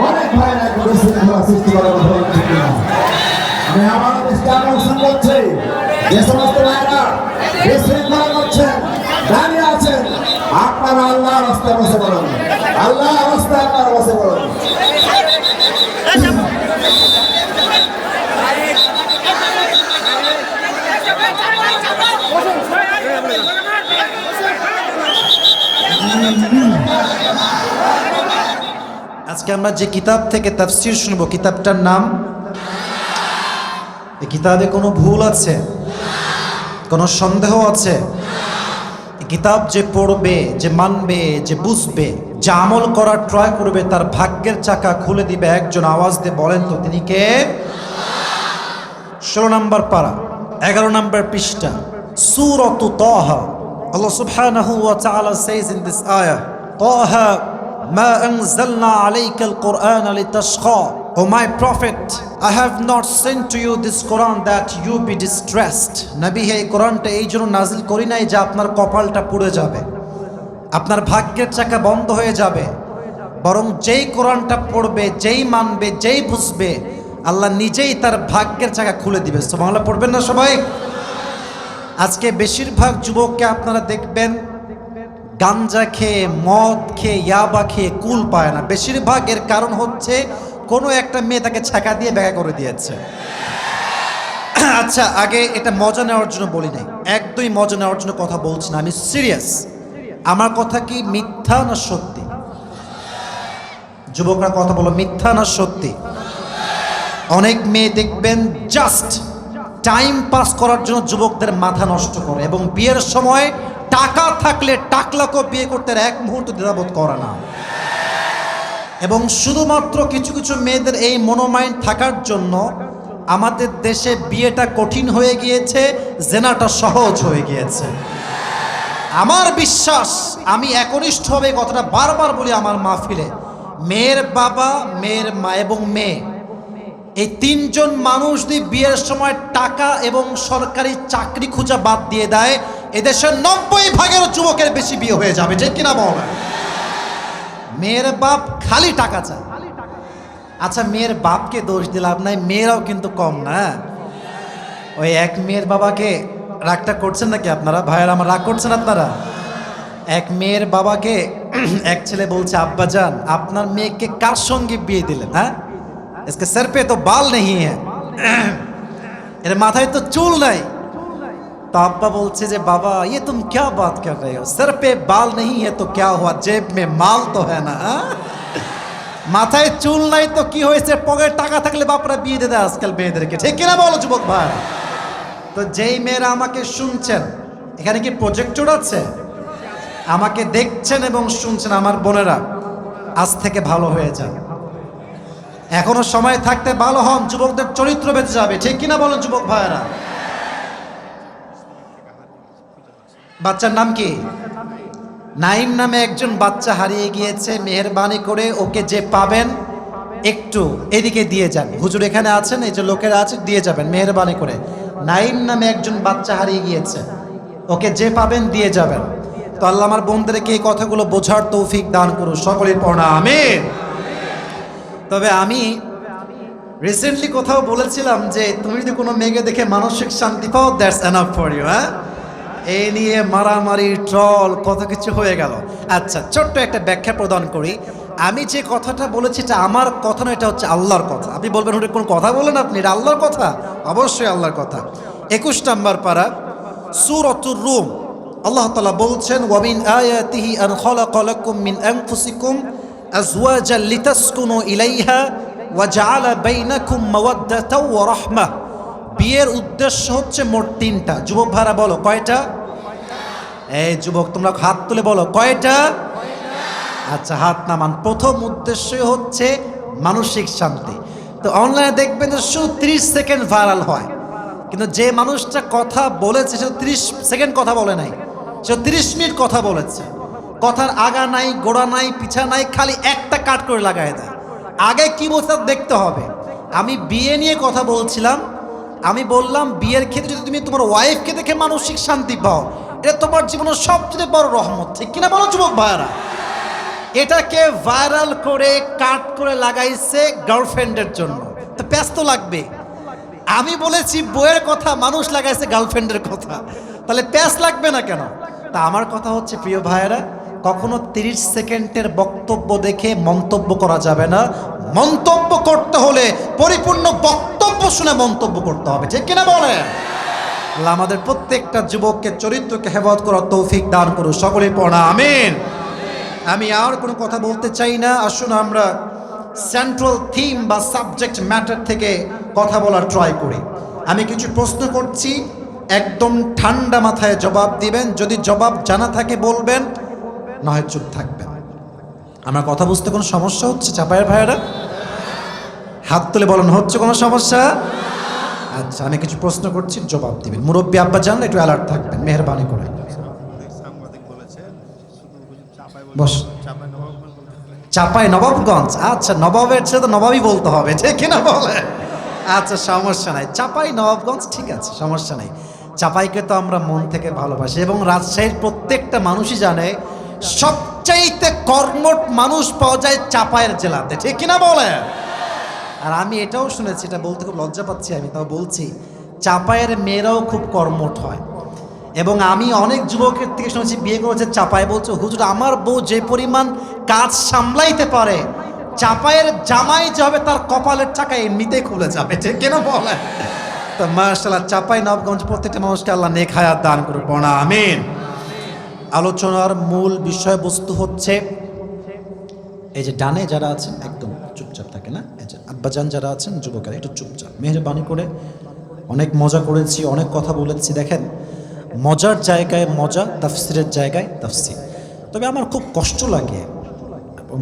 অনেক ভাইরা সৃষ্টি করার আমি আমার দৃষ্টি আকর্ষণ করছি যে সমস্ত ভাইরা বিশৃঙ্খলা করছেন দাঁড়িয়ে আছেন আপনারা আল্লাহর রাস্তায় বসে পড়ুন, আল্লাহর রাস্তায় আপনারা বসে পড়ুন। আজকে আমরা যে কিতাব থেকে তাফসীর শুনবো, কিতাবটার নাম, এই কিতাবে কোনো ভুল আছে, কোনো সন্দেহ আছে? এই কিতাব যে পড়বে, যে মানবে, যে বুঝবে, যে আমল করার ট্রাই করবে, তার ভাগ্যের চাকা খুলে দিবে একজন। আওয়াজ দিয়ে বলেন তো তিনি কে? 16 নম্বর পারা, 11 নম্বর পৃষ্ঠা, সূরাতু তাহা। Allah subhanahu wa ta'ala says in this ayah, Taha ma anzalna alayka al-Qur'ana litashqa. O my prophet, I have not sent to you this Quran that you be distressed. নবী, এই কোরআনটা এই জন্য নাজিল করি নাই যে আপনার কপালটা পুড়ে যাবে, আপনার ভাগ্যের চাকা বন্ধ হয়ে যাবে। বরং যেই কোরআনটা পড়বে, যেই মানবে, যেই বুঝবে, আল্লাহ নিজেই তার ভাগ্যের চাকা খুলে দিবে। সুবহানাল্লাহ পড়বেন না সবাই? আজকে বেশিরভাগ যুবককে আপনারা দেখবেন গাঞ্জা খেয়ে, মদ খেয়ে, ইয়াবা খেয়ে কুল পায় না। বেশিরভাগ এর কারণ হচ্ছে কোনো একটা মেয়ে তাকে ছ্যাঁকা দিয়ে ব্যাগা করে দিয়েছে। আচ্ছা, আগে এটা মজা নেওয়ার জন্য বলি নাই, একদমই মজা নেওয়ার জন্য কথা বলছি না, আমি সিরিয়াস। আমার কথা কি মিথ্যা না সত্যি? যুবকরা কথা বলো, মিথ্যা না সত্যি? অনেক মেয়ে দেখবেন জাস্ট টাইম পাস করার জন্য যুবকদের মাথা নষ্ট করে, এবং বিয়ের সময় টাকা থাকলে টাকলাকেও বিয়ে করতে এক মুহূর্ত দ্বিধাবোধ করে না। এবং শুধুমাত্র কিছু কিছু মেয়েদের এই মনোমাইন্ড থাকার জন্য আমাদের দেশে বিয়েটা কঠিন হয়ে গিয়েছে, জেনাটা সহজ হয়ে গিয়েছে। আমার বিশ্বাস, আমি একনিষ্ঠভাবে কথাটা বারবার বলি আমার মাহফিলে, মেয়ের বাবা, মেয়ের মা এবং মেয়ে, এই তিনজন মানুষ যদি বিয়ের সময় টাকা এবং সরকারি চাকরি খোঁজা বাদ দিয়ে দেয়, এদেশের 90% যুবকের বেশি বিয়ে হয়ে যাবে। ঠিক কিনা বল? মেয়ের বাপ খালি টাকা চায়। আচ্ছা, মেয়ের বাপকে দোষ দিলাম নাই, মেয়েরাও কিন্তু কম না। ওই এক মেয়ের বাবাকে, রাগটা করছেন নাকি আপনারা ভাইয়েরা? আমার রাগ করছেন আপনারা? এক মেয়ের বাবাকে এক ছেলে বলছে, আব্বাজান আপনার মেয়েকে কার সঙ্গে বিয়ে দিলেন? হ্যাঁ, इसके सर पे तो बाल नहीं है, এর মাথায় তো চুল নাই। तो अब्बा बोलছে যে बाबा ये तुम क्या बात कर रहे हो, सर पे बाल नहीं है तो क्या हुआ, जेब में माल तो है ना। মাথায় চুল নাই তো কি হয়েছে, পকেটে টাকা থাকলে বাপরা বিয়ে দিয়ে দেয় আজকাল মেয়েদেরকে। ঠিক কিনা বলো যুবক ভাই? তো যেই মেয়েরা আমাকে শুনছেন, এখানে কি প্রজেক্টর আছে? আমাকে দেখছেন এবং শুনছেন আমার বোনেরা, আজ থেকে ভালো হয়ে যান। এখনো সময় থাকতে ভালো হন, যুবকদের চরিত্র বেঁচে যাবে। ঠিক কিনা বলেন যুবক ভাইরা? বাচ্চার নাম কি? নাইম নামে একজন বাচ্চা হারিয়ে গিয়েছে। মেহেরবানি করে ওকে যে পাবেন একটু এদিকে দিয়ে যান। হুজুর এখানে আছেন, এই যে লোকেরা আছে, দিয়ে যাবেন মেহেরবানি করে। নাইম নামে একজন বাচ্চা হারিয়ে গিয়েছে, ওকে যে পাবেন দিয়ে যাবেন। তো আল্লাহ আমার বোনদেরকে এই কথাগুলো বোঝার তৌফিক দান করুন, সকলের পড়া আমিন। তবে আমি রিসেন্টলি কোথাও বলেছিলাম যে তুমি যদি কোনো মেয়েকে দেখে মানসিক শান্তি পাও, দ্যাটস এনাফ ফর ইউ। হ্যাঁ, এই নিয়ে মারামারি, ট্রল, কত কিছু হয়ে গেল। আচ্ছা, ছোট্ট একটা ব্যাখ্যা প্রদান করি। আমি যে কথাটা বলেছি এটা আমার কথা না, এটা হচ্ছে আল্লাহর কথা। আপনি বলবেন ওটা কোন কথা বলেন আপনি, এটা আল্লাহর কথা? অবশ্যই আল্লাহর কথা। 21 নম্বর পারা, সূরাতুর রুম, আল্লাহ তাআলা বলছেন, ওয়া মিন আয়াতিহি আন খালাকা লাকুম মিন আনফুসিকুম আজওয়াজান লিতাসকুনু ইলাইহা ওয়াজআলা বাইনাকুম মাওয়াদ্দাতাও ওয়া রাহমাহ। বিয়ের উদ্দেশ্য হচ্ছে মোট তিনটা। যুবক ভাইরা বলো কয়টা? এই যুবক তোমরা হাত তুলে বলো কয়টা? আচ্ছা হাত নামান। প্রথম উদ্দেশ্য হচ্ছে মানসিক শান্তি। তো অনলাইনে দেখবেন যে শুধু 30 সেকেন্ড ভাইরাল হয়, কিন্তু যে মানুষটা কথা বলেছে সে 30 সেকেন্ড কথা বলে নাই, সে 30 মিনিট কথা বলেছে। কথার আগা নাই, গোড়া নাই, পিছা নাই, খালি একটা কাট করে লাগায় দেয়। আগে কি বলছে দেখতে হবে। আমি বিয়ে নিয়ে কথা বলছিলাম, আমি বললাম বিয়ের ক্ষেত্রে যদি তুমি তোমার ওয়াইফকে দেখে মানসিক শান্তি পাও, এটা তোমার জীবনের সবচেয়ে বড় রহমত। ঠিক কিনা বলো যুবক ভাইরা? এটাকে ভাইরাল করে কাট করে লাগাইছে গার্লফ্রেন্ডের জন্য, তো ব্যস্ত লাগবে। আমি বলেছি বইয়ের কথা, মানুষ লাগাইছে গার্লফ্রেন্ডের কথা, তাহলে প্যাস লাগবে না কেন? তা আমার কথা হচ্ছে প্রিয় ভাইয়েরা, কখনো 30 সেকেন্ডের বক্তব্য দেখে মন্তব্য করা যাবে না। মন্তব্য করতে হলে পরিপূর্ণ বক্তব্য শুনে মন্তব্য করতে হবে। ঠিক কিনা বলে? আল্লাহ আমাদের প্রত্যেকটা যুবককে চরিত্রকে হেফাজত করার তৌফিক দান করুন। সকলেই পড়া আমিন। আমি আর কোনো কথা বলতে চাই না। আসুন আমরা সেন্ট্রাল থিম বা সাবজেক্ট ম্যাটার থেকে কথা বলার ট্রাই করি। আমি কিছু প্রশ্ন করছি, একদম ঠান্ডা মাথায় জবাব দিবেন। যদি জবাব জানা থাকে বলবেন, না হয় চুপ থাকবেন। আমার কথা বুঝতে কোনো সমস্যা হচ্ছে চাপায়ের ভাইয়েরা? হাত তুলে বলেন হচ্ছে কোনো সমস্যা? আচ্ছা আমি কিছু প্রশ্ন করছি, জবাব দিবেন। মুরব্বী আব্বা জানলে একটু অ্যালার্ট থাকবেন মেহেরবানি করে। বস। চাপাই নবাবগঞ্জ, আচ্ছা নবাবের চেয়ে তো নবাবই বলতে হবে, ঠিক কিনা বলে? আচ্ছা সমস্যা নাই, চাপাই নবাবগঞ্জ, ঠিক আছে সমস্যা নাই। চাপাইকে তো আমরা মন থেকে ভালোবাসি, এবং রাজশাহীর প্রত্যেকটা মানুষই জানে সবচাইতে কর্মঠ মানুষ পাওয়া যায় চাপাইয়ের জেলাতে, ঠিক কিনা বলে? আর আমি এটাও শুনেছি, এটা বলতে খুব লজ্জা পাচ্ছি, আমি তাও বলছি, চাপাইয়ের মেয়েরাও খুব কর্মঠ হয়। এবং আমি অনেক যুবকের থেকে শুনেছি বিয়ে করেছে চাপায়, বলছে হুজুর আমার বউ যে পরিমাণ কাজ সামলাইতে পারে, চাপায়ের জামাই যে হবে তার কপালের চাকা এমনিতেই খুলে যাবে, ঠিক কিনা বলে? তো মাশাআল্লাহ চাপাই নবগঞ্জ প্রত্যেকটা মানুষকে আল্লাহ নেক হায়াত দান করুন, পড়া আমিন। আলোচনার মূল বিষয়বস্তু হচ্ছে, এই যে ডানে যারা আছেন একদম চুপচাপ থাকে না, এই যে আব্বাজান যারা আছেন যুবকেরা একটু চুপচাপ মেহেরবানি করে। অনেক মজা করেছি, অনেক কথা বলেছি, দেখেন মজার জায়গায় মজা, তাফসিরের জায়গায় তাফসির। তবে আমার খুব কষ্ট লাগে,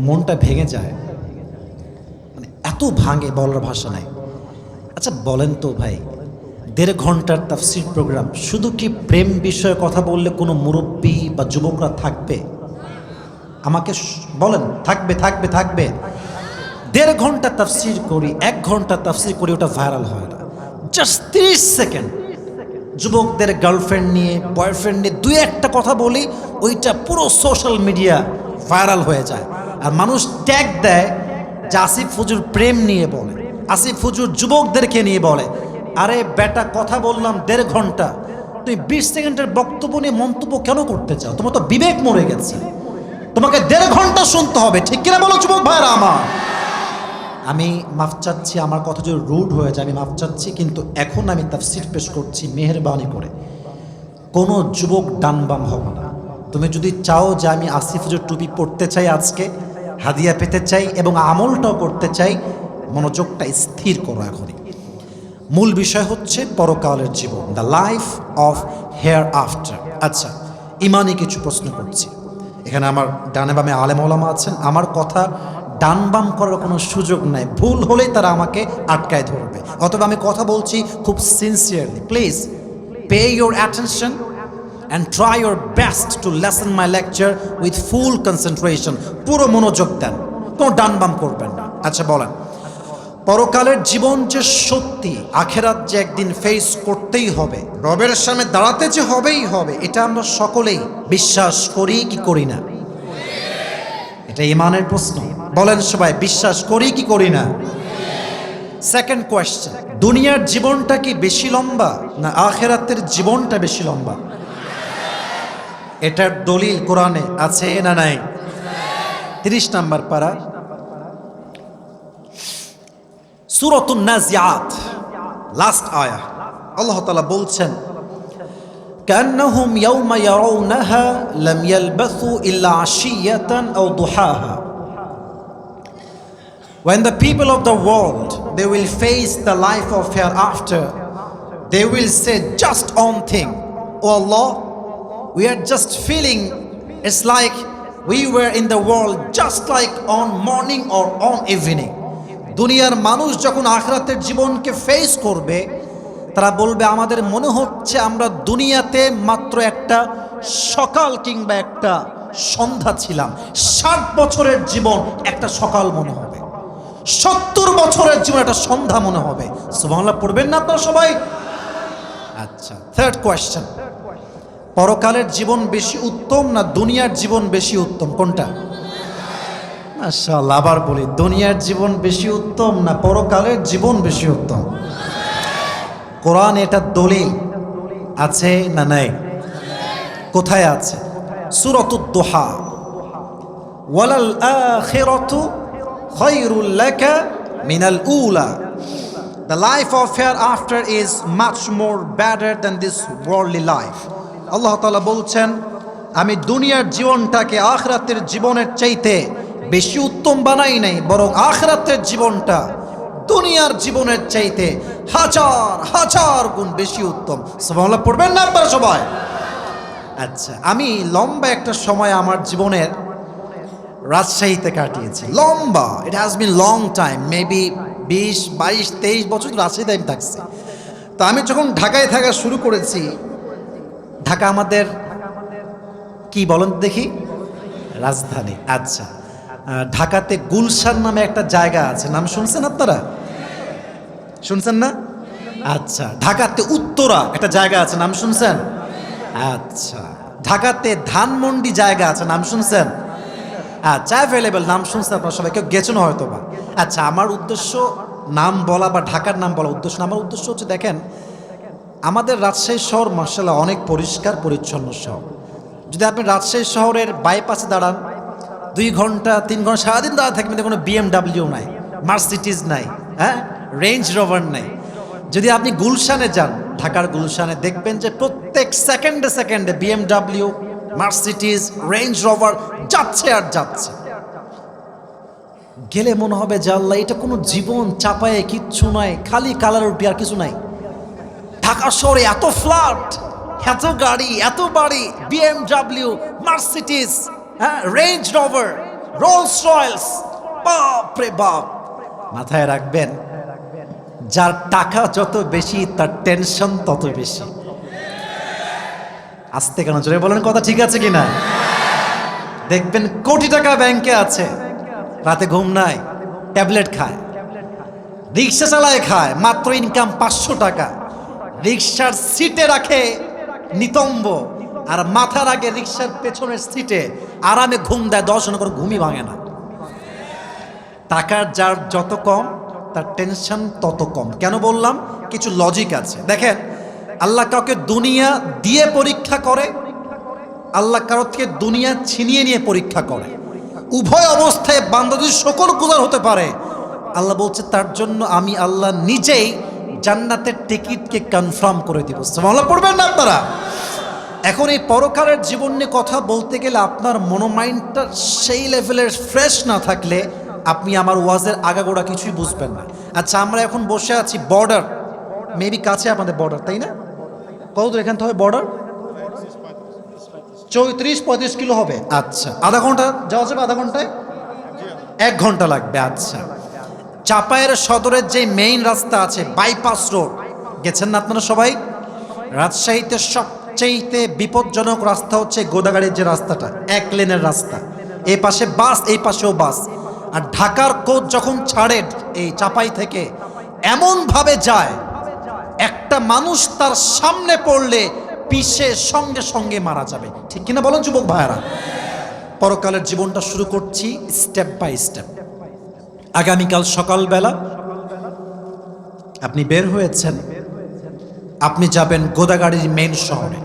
মনটা ভেঙে যায়, মানে এত ভাঙে বলার ভাষা নাই। আচ্ছা বলেন তো ভাই, 1.5 ঘন্টার তাফসির প্রোগ্রাম, শুধু কি প্রেম বিষয়ে কথা বললে কোনো মুরব্বী বা যুবকরা থাকবে? আমাকে বলেন, থাকবে থাকবে থাকবে? 1.5 ঘন্টা তাফসির করি, 1 ঘন্টা তাফসির করি, ওটা ভাইরাল হয় না। জাস্ট 30 সেকেন্ড যুবকদের গার্লফ্রেন্ড নিয়ে, বয়ফ্রেন্ড নিয়ে 2-1টা কথা বলি, ওইটা পুরো সোশ্যাল মিডিয়া ভাইরাল হয়ে যায়। আর মানুষ ট্যাগ দেয় যে আসিফ হুজুর প্রেম নিয়ে বলে, আসিফ হুজুর যুবকদেরকে নিয়ে বলে। আরে বেটা কথা বললাম 1.5 ঘন্টা, তুমি 20 সেকেন্ডের বক্তব্য নিয়ে মন্তব্য কেন করতে চাও? তোমার তো বিবেক মরে গেছে, তোমাকে 1.5 ঘন্টা শুনতে হবে, ঠিক কিনা বলো যুবক ভাইরা আমার? আমি মাফ চাচ্ছি, আমার কথা যদি রুড হয়ে যায় আমি মাফ চাচ্ছি, কিন্তু এখন আমি তাফসির পেশ করছি মেহেরবানি করে। কোনো যুবক ডানবাম হবে না। তুমি যদি চাও যে আমি আসিফ হুজুর টুপি পড়তে চাই, আজকে হাদিয়া পেতে চাই এবং আমলটাও করতে চাই, মনোযোগটা স্থির করো এখনই। মূল বিষয় হচ্ছে পরকালের জীবন, the life of hereafter. আচ্ছা ইমানি কিছু প্রশ্ন করছি। এখানে আমার ডানে বামে আলেম ওলামা আছেন, আমার কথা ডান বাম করার কোনো সুযোগ নাই, ভুল হলেই তারা আমাকে আটকায় ধরবে। অথবা আমি কথা বলছি খুব sincerely, please pay your attention and try your best to lesson my lecture with full concentration. পুরো মনোযোগ দেন, কোনো ডান বাম করবেন না। আচ্ছা বলেন, পরকালের জীবন যে সত্যি, আখেরাত যে একদিন ফেস করতেই হবে, রবের সামনে দাঁড়াতে যে হবেই হবে, এটা আমরা সকলেই বিশ্বাস করি কি করি না? এটা ইমানের প্রশ্ন, বলেন সবাই বিশ্বাস করি কি করি না? সেকেন্ড কোয়েশ্চেন, দুনিয়ার জীবনটা কি বেশি লম্বা না আখেরাতের জীবনটা বেশি লম্বা? এটার দলিল কোরআনে আছে না নাই? 30 নম্বর পারা, সূরাতুন নাজিআত, লাস্ট আয়াহ। আল্লাহ তাআলা বলছেন, কান্নাহুম ইয়াওমা ইয়ারাউনাহা লাম ইয়ালবাসু ইল্লা আশিয়াতান আও দুহাহা। When the people of the world, they will face the life of hereafter, they will say just one thing, oh Allah, we are just feeling it's like we were in the world just like on morning or on evening. দুনিয়ার মানুষ যখন আখিরাতের জীবনকে face করবে, তারা বলবে আমাদের মনে হচ্ছে আমরা দুনিয়াতে মাত্র একটা সকাল কিংবা একটা সন্ধ্যা ছিলাম। 60 বছরের জীবন একটা সকাল মনে হবে, 70 বছরের জীবন একটা সন্ধ্যা মনে হবে। সুবহানাল্লাহ পড়বেন না আপনারা সবাই? আচ্ছা, থার্ড কোয়েশ্চেন, পরকালের জীবন বেশি উত্তম না দুনিয়ার জীবন বেশি উত্তম, কোনটা? মাশাআল্লাহ, আবার বলি, দুনিয়ার জীবন বেশি উত্তম না পরকালের জীবন বেশি উত্তম? কোরআন এটা দলিল আছে না নাই? কোথায় আছে? সূরাতুদ দুহা, ওয়ালাল আখিরাতু খায়রুল লাকা মিনাল উলা, the life of hereafter is much more better than this worldly life. আল্লাহ তাআলা বলছেন আমি দুনিয়ার জীবনটাকে আখিরাতের জীবনের চাইতে বেশি উত্তম বানাই নাই, বরং আখিরাতের জীবনটা দুনিয়ার জীবনের চাইতে হাজার হাজার গুণ বেশি উত্তম। সুবহানাল্লাহ পড়বেন না আপনারা সবাই? আচ্ছা, আমি লম্বা একটা সময় আমার জীবনের রাজশাহীতে কাটিয়েছি, লম্বা, it has been long time, maybe 20, 22, 23 বছর রাজশাহীতে আমি থাকছি। তো আমি যখন ঢাকায় থাকা শুরু করেছি, ঢাকা আমাদের কি বলেন দেখি, রাজধানী। আচ্ছা, ঢাকাতে গুলশান নামে একটা জায়গা আছে, নাম শুনছেন আপনারা? শুনছেন না? আচ্ছা, ঢাকাতে উত্তরা একটা জায়গা আছে, নাম শুনছেন? আচ্ছা, ঢাকাতে ধানমন্ডি জায়গা আছে, নাম শুনছেন? আচ্ছা, অ্যাভেলেবেল, নাম শুনছেন আপনারা সবাই, কেউ গেছেন হয়তো বা। আচ্ছা, আমার উদ্দেশ্য নাম বলা বা ঢাকার নাম বলা উদ্দেশ্য না, আমার উদ্দেশ্য হচ্ছে দেখেন আমাদের রাজশাহী শহর মাশাআল্লাহ অনেক পরিষ্কার পরিচ্ছন্ন শহর। যদি আপনি রাজশাহী শহরের বাইপাসে দাঁড়ান 2 ঘন্টা 3 ঘন্টা সারাদিন দাঁড়া থাকবেন, কোনো BMW নাই, মার্সিডিজ নাই, হ্যাঁ, রেঞ্জ রোভার নাই। যদি আপনি গুলশানে যান, ঢাকার গুলশানে, দেখবেন যে প্রত্যেক সেকেন্ডে সেকেন্ডে BMW, মার্সিডিজ, রেঞ্জ রোভার যাচ্ছে আর যাচ্ছে। গেলে মনে হবে যে আল্লাহ, এটা কোনো জীবন চাপায়ে কিচ্ছু নয়, খালি কালার উঠি আর কিছু নাই। ঢাকা শহরে এত ফ্ল্যাট, এত গাড়ি, এত বাড়ি, BMW, মার্সিডিজ, হ্যাঁ, রেঞ্জ রোভার, রোলস রয়েলস, বাপ রে বাপ। মাথায় রাখবেন, যার টাকা যত বেশি তার টেনশন তত বেশি। আস্তে কেন, জোরে বলেন, কথা ঠিক আছে কিনা? দেখবেন কোটি টাকা ব্যাংকে আছে, রাতে ঘুম নাই, ট্যাবলেট খায়, রিক্সা চালায়, খায়, মাত্র ইনকাম 500 টাকা, রিক্সার সিটে রাখে নিতম্ব, আর মাথার আগে রিক্সার পেছনের সিটে আরামে ঘুম দেয়, 10 ঘন্টা করে ঘুমই ভাঙে না। টাকার যার যত কম তার টেনশন তত কম। কেন বললাম? কিছু লজিক আছে। দেখেন, আল্লাহ কাউকে দুনিয়া দিয়ে পরীক্ষা করে, আল্লাহ কারো থেকে দুনিয়া ছিনিয়ে নিয়ে পরীক্ষা করে। উভয় অবস্থায় বান্দা যদি শুকর গুজার হতে পারে, আল্লাহ বলছে তার জন্য আমি আল্লাহ নিজেই জান্নাতের টিকিটকে কনফার্ম করে দিব। সুবহানাল্লাহ পড়বেন না আপনারা? এখন এই পরকালের জীবন নিয়ে কথা বলতে গেলে আপনার মনোমাইন্ডটা সেই লেভেলের ফ্রেশ না থাকলে আপনি আমার ওয়াজের আগাগোড়া কিছুই বুঝবেন না। আচ্ছা, আমরা এখন বসে আছি বর্ডার, মেবি কাছে আপনাদের বর্ডার, তাই না? কত দূর এখান থেকে বর্ডার? 34-35 কিলো হবে। আচ্ছা, আধা ঘন্টা যাওয়া যাবে? আধা ঘন্টায় 1 ঘন্টা লাগবে। আচ্ছা, চাপায়ের সদরের যে মেইন রাস্তা আছে, বাইপাস রোড, গেছেন না আপনারা সবাই? রাজশাহীতে সবচেয়ে বিপজ্জনক রাস্তা হচ্ছে গোদাগাড়ির যে রাস্তাটা, 1 লেনের রাস্তা, এই পাশে বাস, এই পাশেও বাস। আর ঢাকার কোচ যখন ছাড়ে এই চাপাই থেকে, এমন ভাবে যায় একটা মানুষ তার সামনে পড়লে পিছে সঙ্গে সঙ্গে মারা যাবে। ঠিক কিনা বলেন যুবক ভাইয়েরা? পরকালের জীবনটা শুরু করছি স্টেপ বাই স্টেপ। আগামীকাল সকালবেলা আপনি বের হয়েছেন, আপনি যাবেন গোদাগাড়ির মেইন শহরে।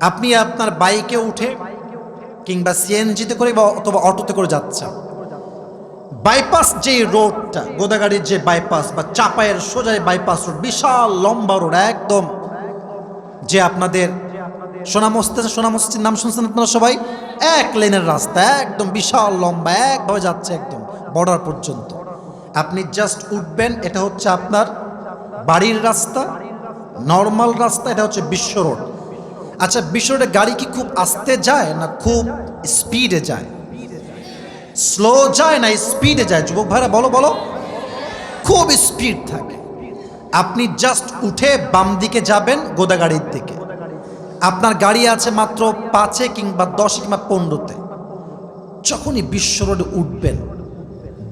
আপনি আপনার বাইকে উঠে কিংবা সিএনজিতে করে বা অথবা অটোতে করে যাচ্ছেন। বাইপাস যে রোডটা, গোদাগাড়ির যে বাইপাস বা চাপায়ের সোজা বাইপাস রোড, বিশাল লম্বা রোড, একদম যে আপনাদের সোনামসজিদ নাম শুনছেন আপনারা সবাই? 1 লেনের রাস্তা, একদম বিশাল লম্বা, একভাবে যাচ্ছে, একদম বর্ডার পর্যন্ত। আপনি জাস্ট উঠবেন, এটা হচ্ছে আপনার বাড়ির রাস্তা, নর্মাল রাস্তা, এটা হচ্ছে বিশ্ব রোড। আচ্ছা, বিশ্ব রোডে গাড়ি কি খুব আস্তে যায় না খুব স্পিডে যায়? স্লো যায় না স্পিডে যায়? যুবক ভাইরা বলো বলো। খুব স্পিড থাকে। আপনি জাস্ট উঠে বাম দিকে যাবেন গোদাগাড়ির দিকে, আপনার গাড়ি আছে মাত্র 5 কিংবা 10 কিংবা 15-তে। যখনই বিশ্ব রোডে উঠবেন,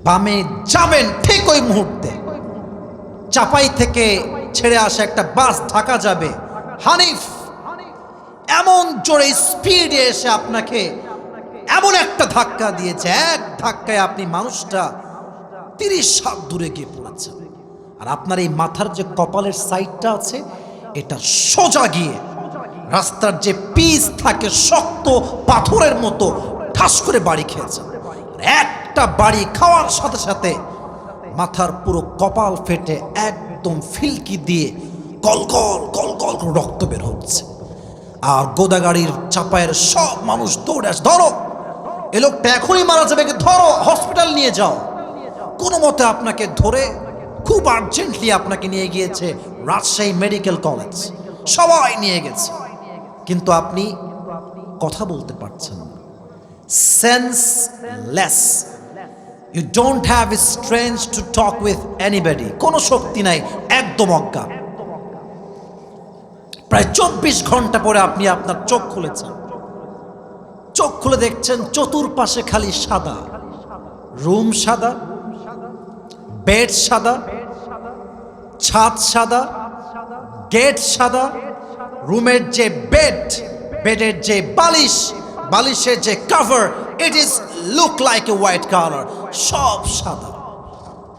বামে যাবেন, ঠিক ওই মুহূর্তে চাপাই থেকে ছেড়ে আসা একটা বাস ঢাকা যাবে, হানিফ এমন জোরে স্পিডে এসে আপনাকে এমন একটা ধাক্কা দিয়েছে, এক ধাক্কায় আপনি মানুষটা 30 হাত দূরে গিয়ে পড়েছেন। আর আপনার এই মাথার যে কপালের সাইডটা আছে, এটা সোজা গিয়ে রাস্তার যে পিচ থাকে শক্ত পাথরের মতো ঠাস করে বাড়ি খেয়েছে। একটা বাড়ি খাওয়ার সাথে সাথে মাথার পুরো কপাল ফেটে একদম ফিলকি দিয়ে গল গল গল গল করে রক্ত বের হচ্ছে। আর গোদাগাড়ির চাপায়ের সব মানুষ দৌড়ে আসে, ধরো এ লোকটা এখনই মারা যাবে, ধরো হসপিটাল নিয়ে যাও। কোনো মতে আপনাকে ধরে খুব আর্জেন্টলি আপনাকে নিয়ে গিয়েছে রাজশাহী মেডিকেল কলেজ, সবাই নিয়ে গেছে, কিন্তু আপনি কথা বলতে পারছেন না, senseless. You don't have strength to talk with anybody, কোনো শক্তি নাই, একদম অজ্ঞান। প্রায় 24 ঘন্টা পরে আপনি আপনার চোখ খুলেছেন। চোখ খুলে দেখছেন চতুর্পাশে খালি সাদা, রুম সাদা, বেড সাদা, ছাদ সাদা, গেট সাদা, রুমের যে বেড, বেডের যে বালিশ, বালিশের যে cover, it is look like a white colour, সব সাদা।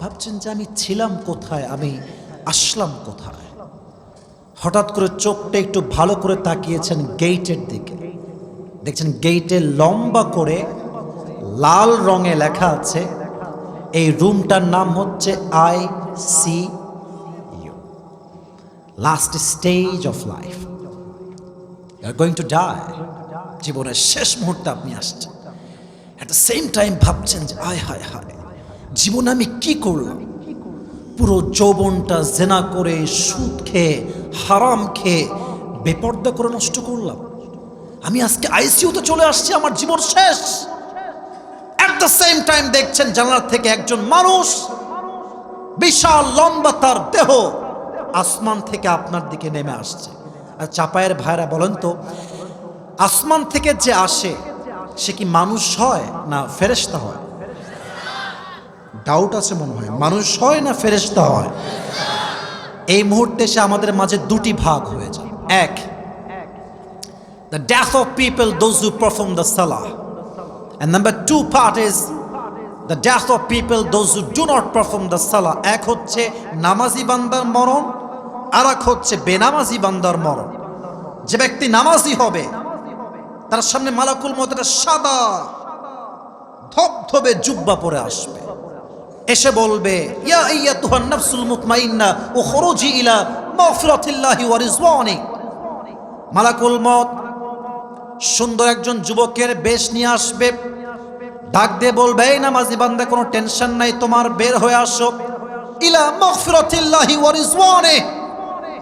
ভাবছেন যে আমি ছিলাম কোথায়, আমি আসলাম কোথায়? হঠাৎ করে চোখটা একটু ভালো করে তাকিয়েছেন গেটের দিকে, দেখছেন গেটে লম্বা করে লাল রঙে লেখা আছে এই রুমটার নাম হচ্ছে ICU, last stage of life, you are going to die. জীবনের শেষ মুহূর্তে আপনি আসছেন। অ্যাট দ্য সেম টাইম ভাবছেন যে আয় হায় হায়, জীবনে আমি কি করলাম? পুরো যৌবনটা জেনা করে, সুদ খেয়ে, হারাম খেয়ে, বেপর্দা করে নষ্ট করলাম। আমি আজকে আইসিইউতে চলে আসছি, আমার জীবন শেষ। অ্যাট দ্য সেম টাইম দেখছেন জানালা থেকে একজন মানুষ, বিশাল লম্বা তার দেহ, আসমান থেকে আপনার দিকে নেমে আসছে। আর চাপায়ের ভাইরা বলেন তো, আসমান থেকে যে আসে সে কি মানুষ হয় না ফেরেশতা হয়? ডাউট আছে মনে হয়, মানুষ হয় না ফেরেশতা হয়? এই মুহূর্তে সে আমাদের মাঝে দুটি ভাগ হয়ে যায়। এক, the death of people, those who perform the salah, and number 2 part is the death of people, those who do not perform the salah. এক হচ্ছে নামাজি বান্দার মরণ, আর এক হচ্ছে বেনামাজি বান্দার মরণ। যে ব্যক্তি নামাজি হবে তার সামনে মালাকুল মউত একটা সাদা ধবধবে জুব্বা পরে আসবে, এসে বলবে ইয়া আইয়াতুহান নাফসুল মুতমাইন্না উখরুজি ইলা মাগফিরাতিল্লাহি ওয়া রিজওয়ানি। মালাকুল মউত সুন্দর একজন যুবকের বেশ নিয়ে আসবে, ডাক দিয়ে বলবে এই নামাজি বান্দা, কোনো টেনশন নাই, তোমার বের হয়ে আসো, ইলা মাগফিরাতিল্লাহি ওয়া রিজওয়ানি,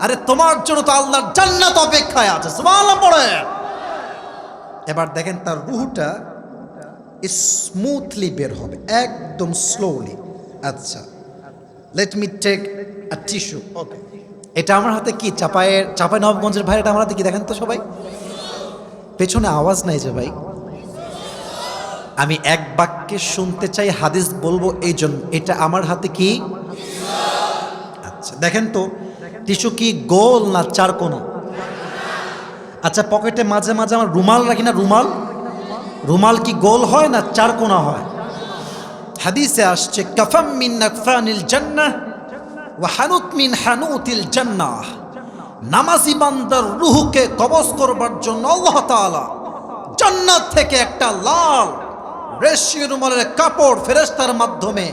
আরে তোমার জন্য তো আল্লাহর জান্নাত অপেক্ষায় আছে। সুবহানাল্লাহ পড়ে। এবার দেখেন তার রূহটা স্মুথলি বের হবে, একদম স্লোলি। আচ্ছা, let me take a tissue. Okay, এটা আমার হাতে কি? চাপাই নবাবগঞ্জের ভাই, এটা আমার হাতে কি দেখেন তো সবাই। পেছনে আওয়াজ নাই যে ভাই, আমি এক বাক্যে শুনতে চাই, হাদিস বলবো, এই জন্য এটা আমার হাতে কি? আচ্ছা দেখেন তো, টিস্যু কি গোল না চারকোনা? আচ্ছা, পকেটে মাঝে মাঝে আমার রুমাল রাখি না, রুমাল, রুমাল কি গোল হয় না চারকোনা হয়? হাদিসে আসছে কাফাম মিন নাকফানিল জান্নাহ ওয়া হানুত মিন হানুতিল জান্নাহ। নামাজি বান্দার রূহকে কবজ করবার জন্য আল্লাহ তাআলা জান্নাত থেকে একটা লাল রেশমি রুমালের কাপড় ফেরেশতার মাধ্যমে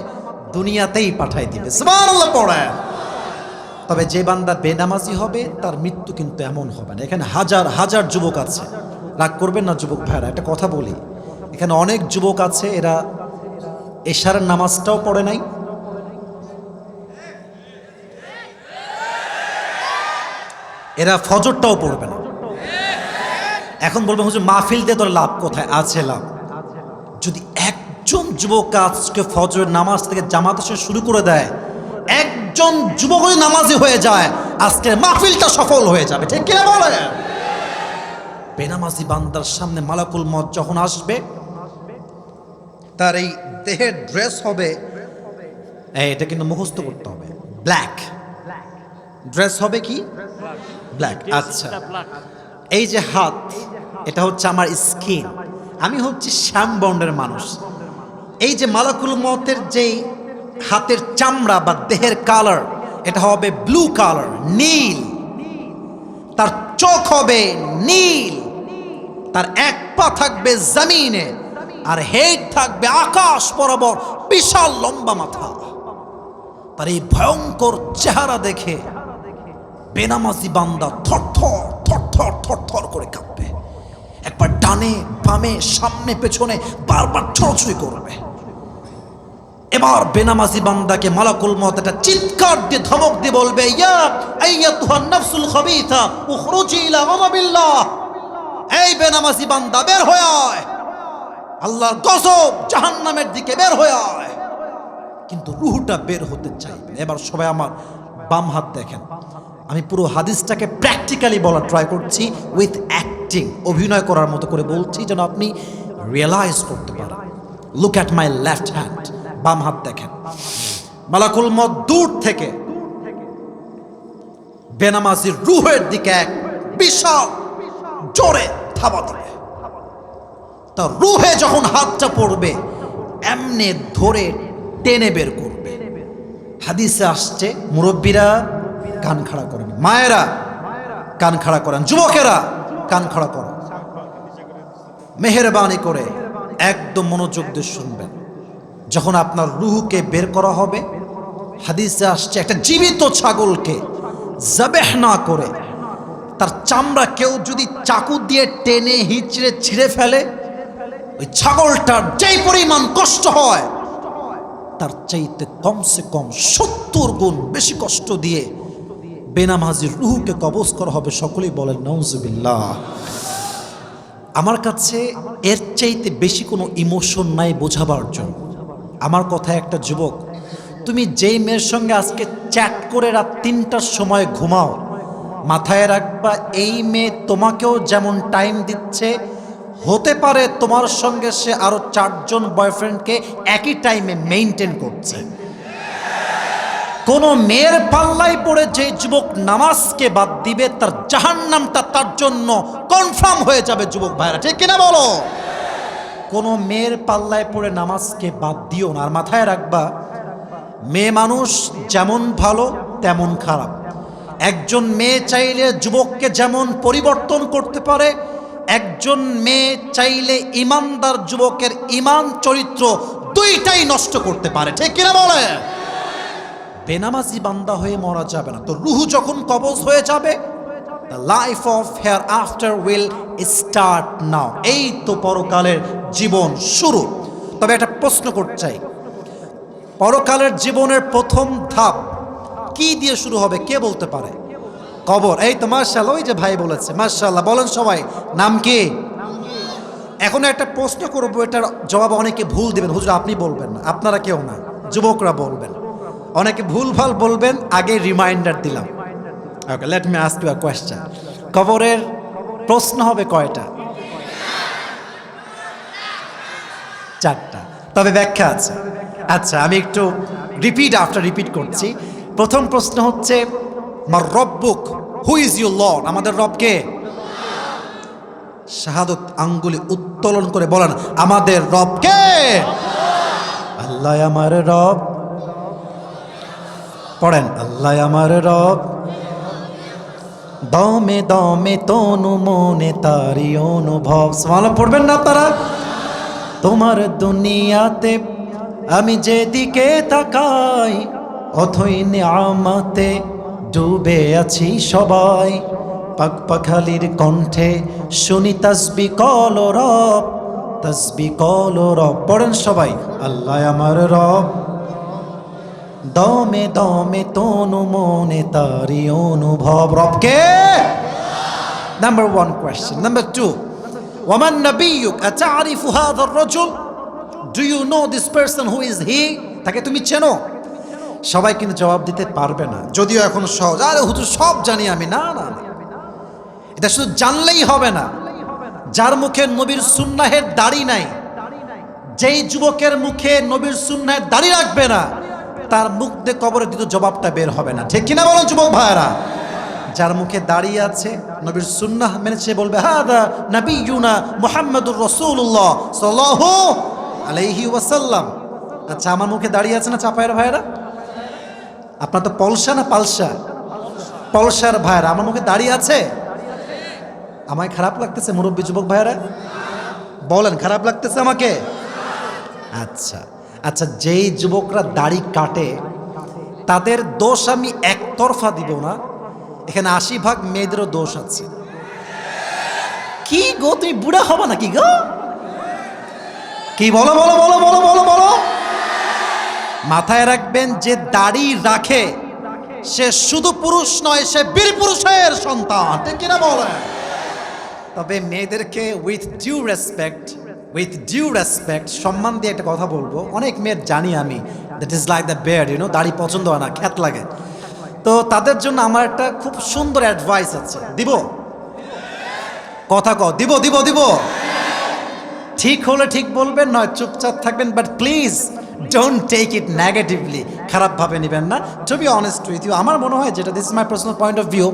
দুনিয়াতেই পাঠাই দিবে। সুবহানাল্লাহ পড়ে। তবে যে বান্দা বেনামাজি হবে তার মৃত্যু কিন্তু এমন হবে না। এখানে হাজার হাজার যুবক আছে, রাগ করবেন না যুবক ভাইরা, একটা কথা বলি, এখানে অনেক যুবক আছে, এরা এশারের নামাজটাও পড়ে নাই, এরা ফজরটাও পড়বে না। এখন বলবে হুজুর মাহফিল দিয়ে তোর লাভ কোথায়? আছে লাভ। যদি একজন যুবক আজকে ফজরের নামাজ থেকে জামাত আসা শুরু করে দেয়, একজন যুবক নামাজি হয়ে যায়, আজকের মাহফিলটা সফল হয়ে যাবে। ঠিক কিনা বলে? বেনামাজি বান্দার সামনে মালাকুল মউত যখন আসবে, তার এই দেহের ড্রেস হবে, এটা কিন্তু মুখস্থ করতে হবে, ব্ল্যাক ড্রেস হবে। কি ব্ল্যাক? আচ্ছা, এই যে হাত, এটা হচ্ছে আমার স্কিন, আমি হচ্ছে শ্যাম বর্ণের মানুষ। এই যে মালাকুল মউতের যেই হাতের চামড়া বা দেহের কালার, এটা হবে ব্লু কালার, নীল। তার চোখ হবে নীল, তার এক পা থাকবে জমিনে, আর হেড থাকবে আকাশ বরাবর, বিশাল লম্বা মাথা। তার এই ভয়ঙ্কর চেহারা দেখে বেনামাজি বান্দা থরথর থরথর থরথর করে কাঁপবে, একবার ডানে বামে সামনে পেছনে বারবার ছড়াছড়ি করবে। এবার বেনামাজি বান্দাকে মালাকুল মউত একটা চিৎকার দিয়ে ধমক দিয়ে বলবে, ইয়া আইয়াতুহান নাফসুল খাবিসা উখরুজি ইলা গাযাবিল্লাহ। এই বেনামাজি বান্দা বের হয়ে আয়, আল্লাহর গজব জাহান্নামের দিকে বের হয়ে আয়। কিন্তু রূহটা বের হতে চাইবে। এবার সবাই আমার বাম হাত দেখেন, আমি পুরো হাদিসটাকে প্র্যাকটিক্যালি বলার ট্রাই করছি, উইথ অ্যাক্টিং, অভিনয় করার মতো করে বলছি যেন আপনি রিয়েলাইজ করতে পারেন। Look at my left hand, বাম হাত দেখেন। মালাকুল মউত দূর থেকে বেনামাজির রূহের দিকে এক বিশাল জোরে থাবা দিবে। তার রূহে যখন হাতটা পড়বে, এমনি ধরে টেনে বের করবে। হাদিসে আসছে, মুরব্বীরা কান খাড়া করেন, মায়েরা কান খাড়া করেন, যুবকেরা কান খাড়া করেন, মেহেরবানি করে একদম মনোযোগ দিয়ে শুনবেন। যখন আপনার রূহকে বের করা হবে, হাদিসে আসছে একটা জীবিত ছাগলকে জাবেহ না করে তার চামড়া কেউ যদি চাকু দিয়ে টেনে হিচড়ে ছিঁড়ে ফেলে, ওই ছাগলটার যেই পরিমাণ কষ্ট হয়, তার চাইতে কমসে কম 70 গুণ বেশি কষ্ট দিয়ে বেনামাজির রূহকে কবজ করা হবে। সকলেই বলেন নাউজুবিল্লাহ। আমার কাছে এর চাইতে বেশি কোনো ইমোশন নাই বোঝাবার জন্য। আমার কথা, একটা যুবক, তুমি যেই মেয়ের সঙ্গে আজকে চ্যাট করে রাত 3টার সময় ঘুমাও, মাথায় রাখবা এই মেয়ে তোমাকেও যেমন টাইম দিচ্ছে, হতে পারে তোমার সঙ্গে সে আরো 4 জন বয়ফ্রেন্ডকে একই টাইমে মেইনটেইন করছে। কোন মেয়ের পাল্লায় পড়ে যে যুবক নামাজকে বাদ দিবে, তার জাহান্নামটা তার জন্য কনফার্ম হয়ে যাবে। যুবক ভাইরা, ঠিক কিনা বলো? কোন মেয়ের পাল্লায় পড়ে নামাজকে বাদ দিও না। আর মাথায় রাখবা, মেয়ে মানুষ যেমন ভালো তেমন খারাপ। একজন মেয়ে চাইলে যুবককে যেমন পরিবর্তন করতে পারে, একজন মেয়ে চাইলে ইমানদার যুবকের ইমান চরিত্র দুইটাই নষ্ট করতে পারে। ঠিক কিনা বলে? বেনামাজি বান্দা হয়ে মরা যাবে না। তো রূহ যখন কবজ হয়ে যাবে, the life of hereafter will start now। এই তো পরকালের জীবন শুরু। তবে একটা প্রশ্ন করতে চাই, পরকালের জীবনের প্রথম ধাপ কি দিয়ে শুরু হবে? কে বলতে পারে? কবর। এই তো মাশাআল্লাহ, ওই যে ভাই বলেছে, মাশাআল্লাহ। বলেন সবাই, নাম কি? এখন একটা প্রশ্ন করবো, এটার জবাব অনেকে ভুল দিবেন। হুজুর আপনি বলবেন না, আপনারা কেউ না, যুবকরা বলবেন। অনেকে ভুল ভাল বলবেন, আগে রিমাইন্ডার দিলাম। Okay, let me ask you a question. কবরের প্রশ্ন হবে কয়টা? 4টা, তবে ব্যাখ্যা আছে। আচ্ছা, আমি একটু রিপিট করছি। প্রথম প্রশ্ন হচ্ছে, মার রব্বুক, হু ইজ ইউর লর্ড? আমাদের রব কে? শাহাদত আঙ্গুলি উত্তোলন করে বলেন, আমাদের রব কে? আল্লাহ আমার রব। পড়েন, আল্লাহ আমার রব, দমে দমে তনু মনে তারি অনুভব। সুবহানাল্লাহ পড়বেন না আপনারা? তোমার দুনিয়াতে আমি যেদিকে তাকাই, অথই নিয়ামতে ডুবে আছি সবাই। পাক পাখালির কণ্ঠে শুনি তাসবিহ কলরব, তসবি করো রব। পড়েন সবাই, আল্লাহ আমার রব, দমে দমে তনু মনে তারি অনুভব। রবকে নাম্বার 1 কোয়েশ্চেন। নাম্বার 2, ওয়ামান নাবিয়ুক আতারিফু হাযার রাজুল, do you know this person who is he? তাকে তুমি চেনো? সবাই কিন্তু জবাব দিতে পারবে না, যদিও এখন সহজ। আরে হুজুর সব জানি আমি। না না না, এটা শুধু জানলেই হবে না। যার মুখে নবীর সুন্নাহের দাড়ি নাই, যেই যুবকের মুখে নবীর সুন্নাহের দাড়ি রাখবে না, তার মুখ দিয়ে কবরে দিত জবাবটা বের হবে না। ঠিক কিনা বলেন যুবক ভাইরা? যার মুখে দাঁড়িয়ে আছে, নবীর সুন্নাহ মেনেছে, বলবে হাদা নবিয়ুনা মুহাম্মাদুর রাসূলুল্লাহ সাল্লাল্লাহু আলাইহি ওয়াসাল্লাম। আচ্ছা, আমার মুখে দাঁড়িয়ে আছে না চাপায়ের ভাইরা? আপনার তো পলসা না পালসা? পলসার ভাইরা, আমার মুখে দাঁড়িয়ে আছে? আমায় খারাপ লাগতেছে মুরব্বী যুবক ভাইরা? বলেন, খারাপ লাগতেছে আমাকে? আচ্ছা আচ্ছা, যেই যুবকরা দাড়ি কাটে তাদের দোষ আমি একতরফা দিব না, এখানে 80% মেয়েদেরও দোষ আছে। কি গো, তুমি বুড়া হবা নাকি গো? কি বলো বলো বলো বলো বলো বলো। মাথায় রাখবেন, যে দাড়ি রাখে সে শুধু পুরুষ নয়, সে বীর পুরুষের সন্তান। ঠিক কিনা বলে? তবে মেয়েদেরকে উইথ ডিউ রেসপেক্ট সম্মান দিয়ে একটা কথা বলবো। অনেক মেয়ের জানি আমি, that is like the beard, দাড়ি পছন্দ হয় না, খ্যাত লাগে। তো তাদের জন্য আমার একটা খুব সুন্দর অ্যাডভাইস আছে, দিব? কথা কও, দিব দিব দিব? ঠিক হলে ঠিক বলবেন, নয় চুপচাপ থাকবেন। But please don't take it negatively, খারাপভাবে নেবেন না। To be honest with you, আমার মনে হয়, যেটা this is my personal point of view,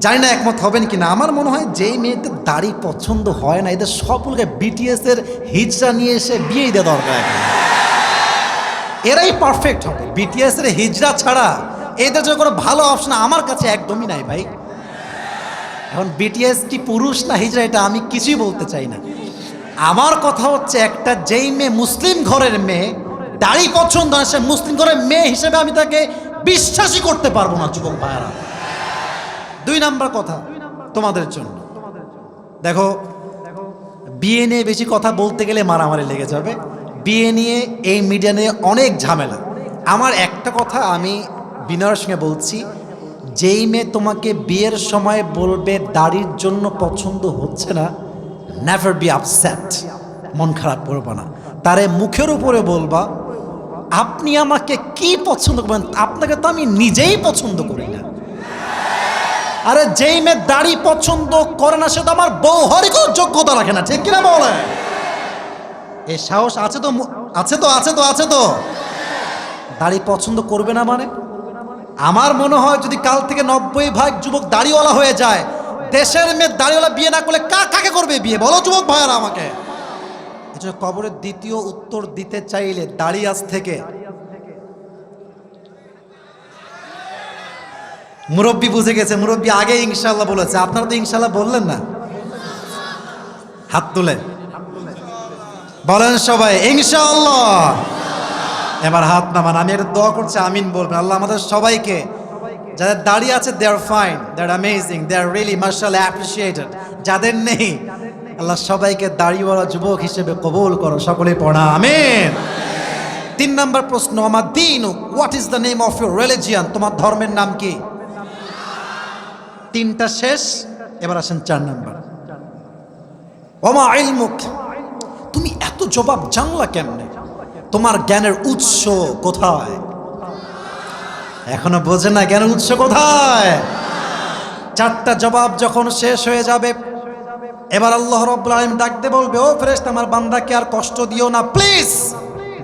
জানি না একমত হবেন কিনা, আমার মনে হয় যেই মেয়েদের দাড়ি পছন্দ হয় না, এদের সবগুলোকে বিটিএস এর হিজড়া নিয়ে এসে বিয়ে দেওয়া দরকার। এরাই পারফেক্ট হবে। বিটিএস এর হিজড়া ছাড়া এদের জন্য কোনো ভালো অপশন আমার কাছে একদমই নাই ভাই। এখন বিটিএস কি পুরুষ না হিজড়া, এটা আমি কিছুই বলতে চাই না। আমার কথা হচ্ছে একটা, যেই মেয়ে মুসলিম ঘরের মেয়ে দাড়ি পছন্দ হয়, সে মুসলিম ঘরের মেয়ে হিসেবে আমি তাকে বিশ্বাসই করতে পারবো না যুবক ভাইয়ারা। 2 নাম্বার কথা তোমাদের জন্য, দেখো, বিয়ে নিয়ে বেশি কথা বলতে গেলে মারামারি লেগে যাবে। বিয়ে নিয়ে, এই মিডিয়া নিয়ে অনেক ঝামেলা। আমার একটা কথা আমি বিনয়ের সঙ্গে বলছি, যেই মেয়ে তোমাকে বিয়ের সময় বলবে দাড়ির জন্য পছন্দ হচ্ছে না, নেভার বি আপসেট, মন খারাপ করবা না। তারে মুখের উপরে বলবা, আপনি আমাকে কি পছন্দ করবেন? আপনাকে তো আমি নিজেই পছন্দ করি না। আরে যেই মেয়ে দাড়ি পছন্দ করে না, সে তো আমার বউ হওয়ারই কোনো যোগ্যতা রাখে না। ঠিক কিনা বলে? এই সাহস আছে তো, আছে তো, আছে তো, আছে তো। দাড়ি পছন্দ করবে না মানে? আমার মনে হয় যদি কাল থেকে 90% যুবক দাড়িওয়ালা হয়ে যায়, দেশের মেয়ে দাড়িওয়ালা বিয়ে না করলে কাকে করবে বিয়ে? বলো যুবক ভাইয়ারা আমাকে। এজন্য কবরের দ্বিতীয় উত্তর দিতে চাইলে দাড়ি আজ থেকে, মুরব্বী বুঝে গেছে, মুরব্বী আগে ইনশাল্লাহ বলেছে, আপনারা তো ইনশাল্লাহ বললেন না। হাত তুলে বলেন সবাই ইনশাআল্লাহ। এবার হাত নামান, আমি একটা দোয়া করছি, আমিন বলবেন। আল্লাহ আমাদের সবাইকে, যাদের দাড়ি আছে they are fine, they are amazing, they are really মাশাআল্লাহ অ্যাপ্রিশিয়েটেড। যাদের নেই, আল্লাহ সবাইকে দাড়িওয়ালা যুবক হিসেবে কবুল করো। সকলেই পড়া আমিন। 3 নাম্বার প্রশ্ন, আমার দিন, what is the name of your religion? তোমার ধর্মের নাম কি? 3টা শেষ, এবার আসেন 4 নাম্বার। ওমা ইলমুক, তুমি এত জবাব জানলা কেমনে? তোমার জ্ঞানের উৎস কোথায়? এখনো বোঝে না জ্ঞানের উৎস কোথায়? 4টা জবাব যখন শেষ হয়ে যাবে, এবার আল্লাহ রাব্বুল আলামিন ডাকতে বলবে, ও ফেরেশতা, আমার বান্দাকে আর কষ্ট দিও না, please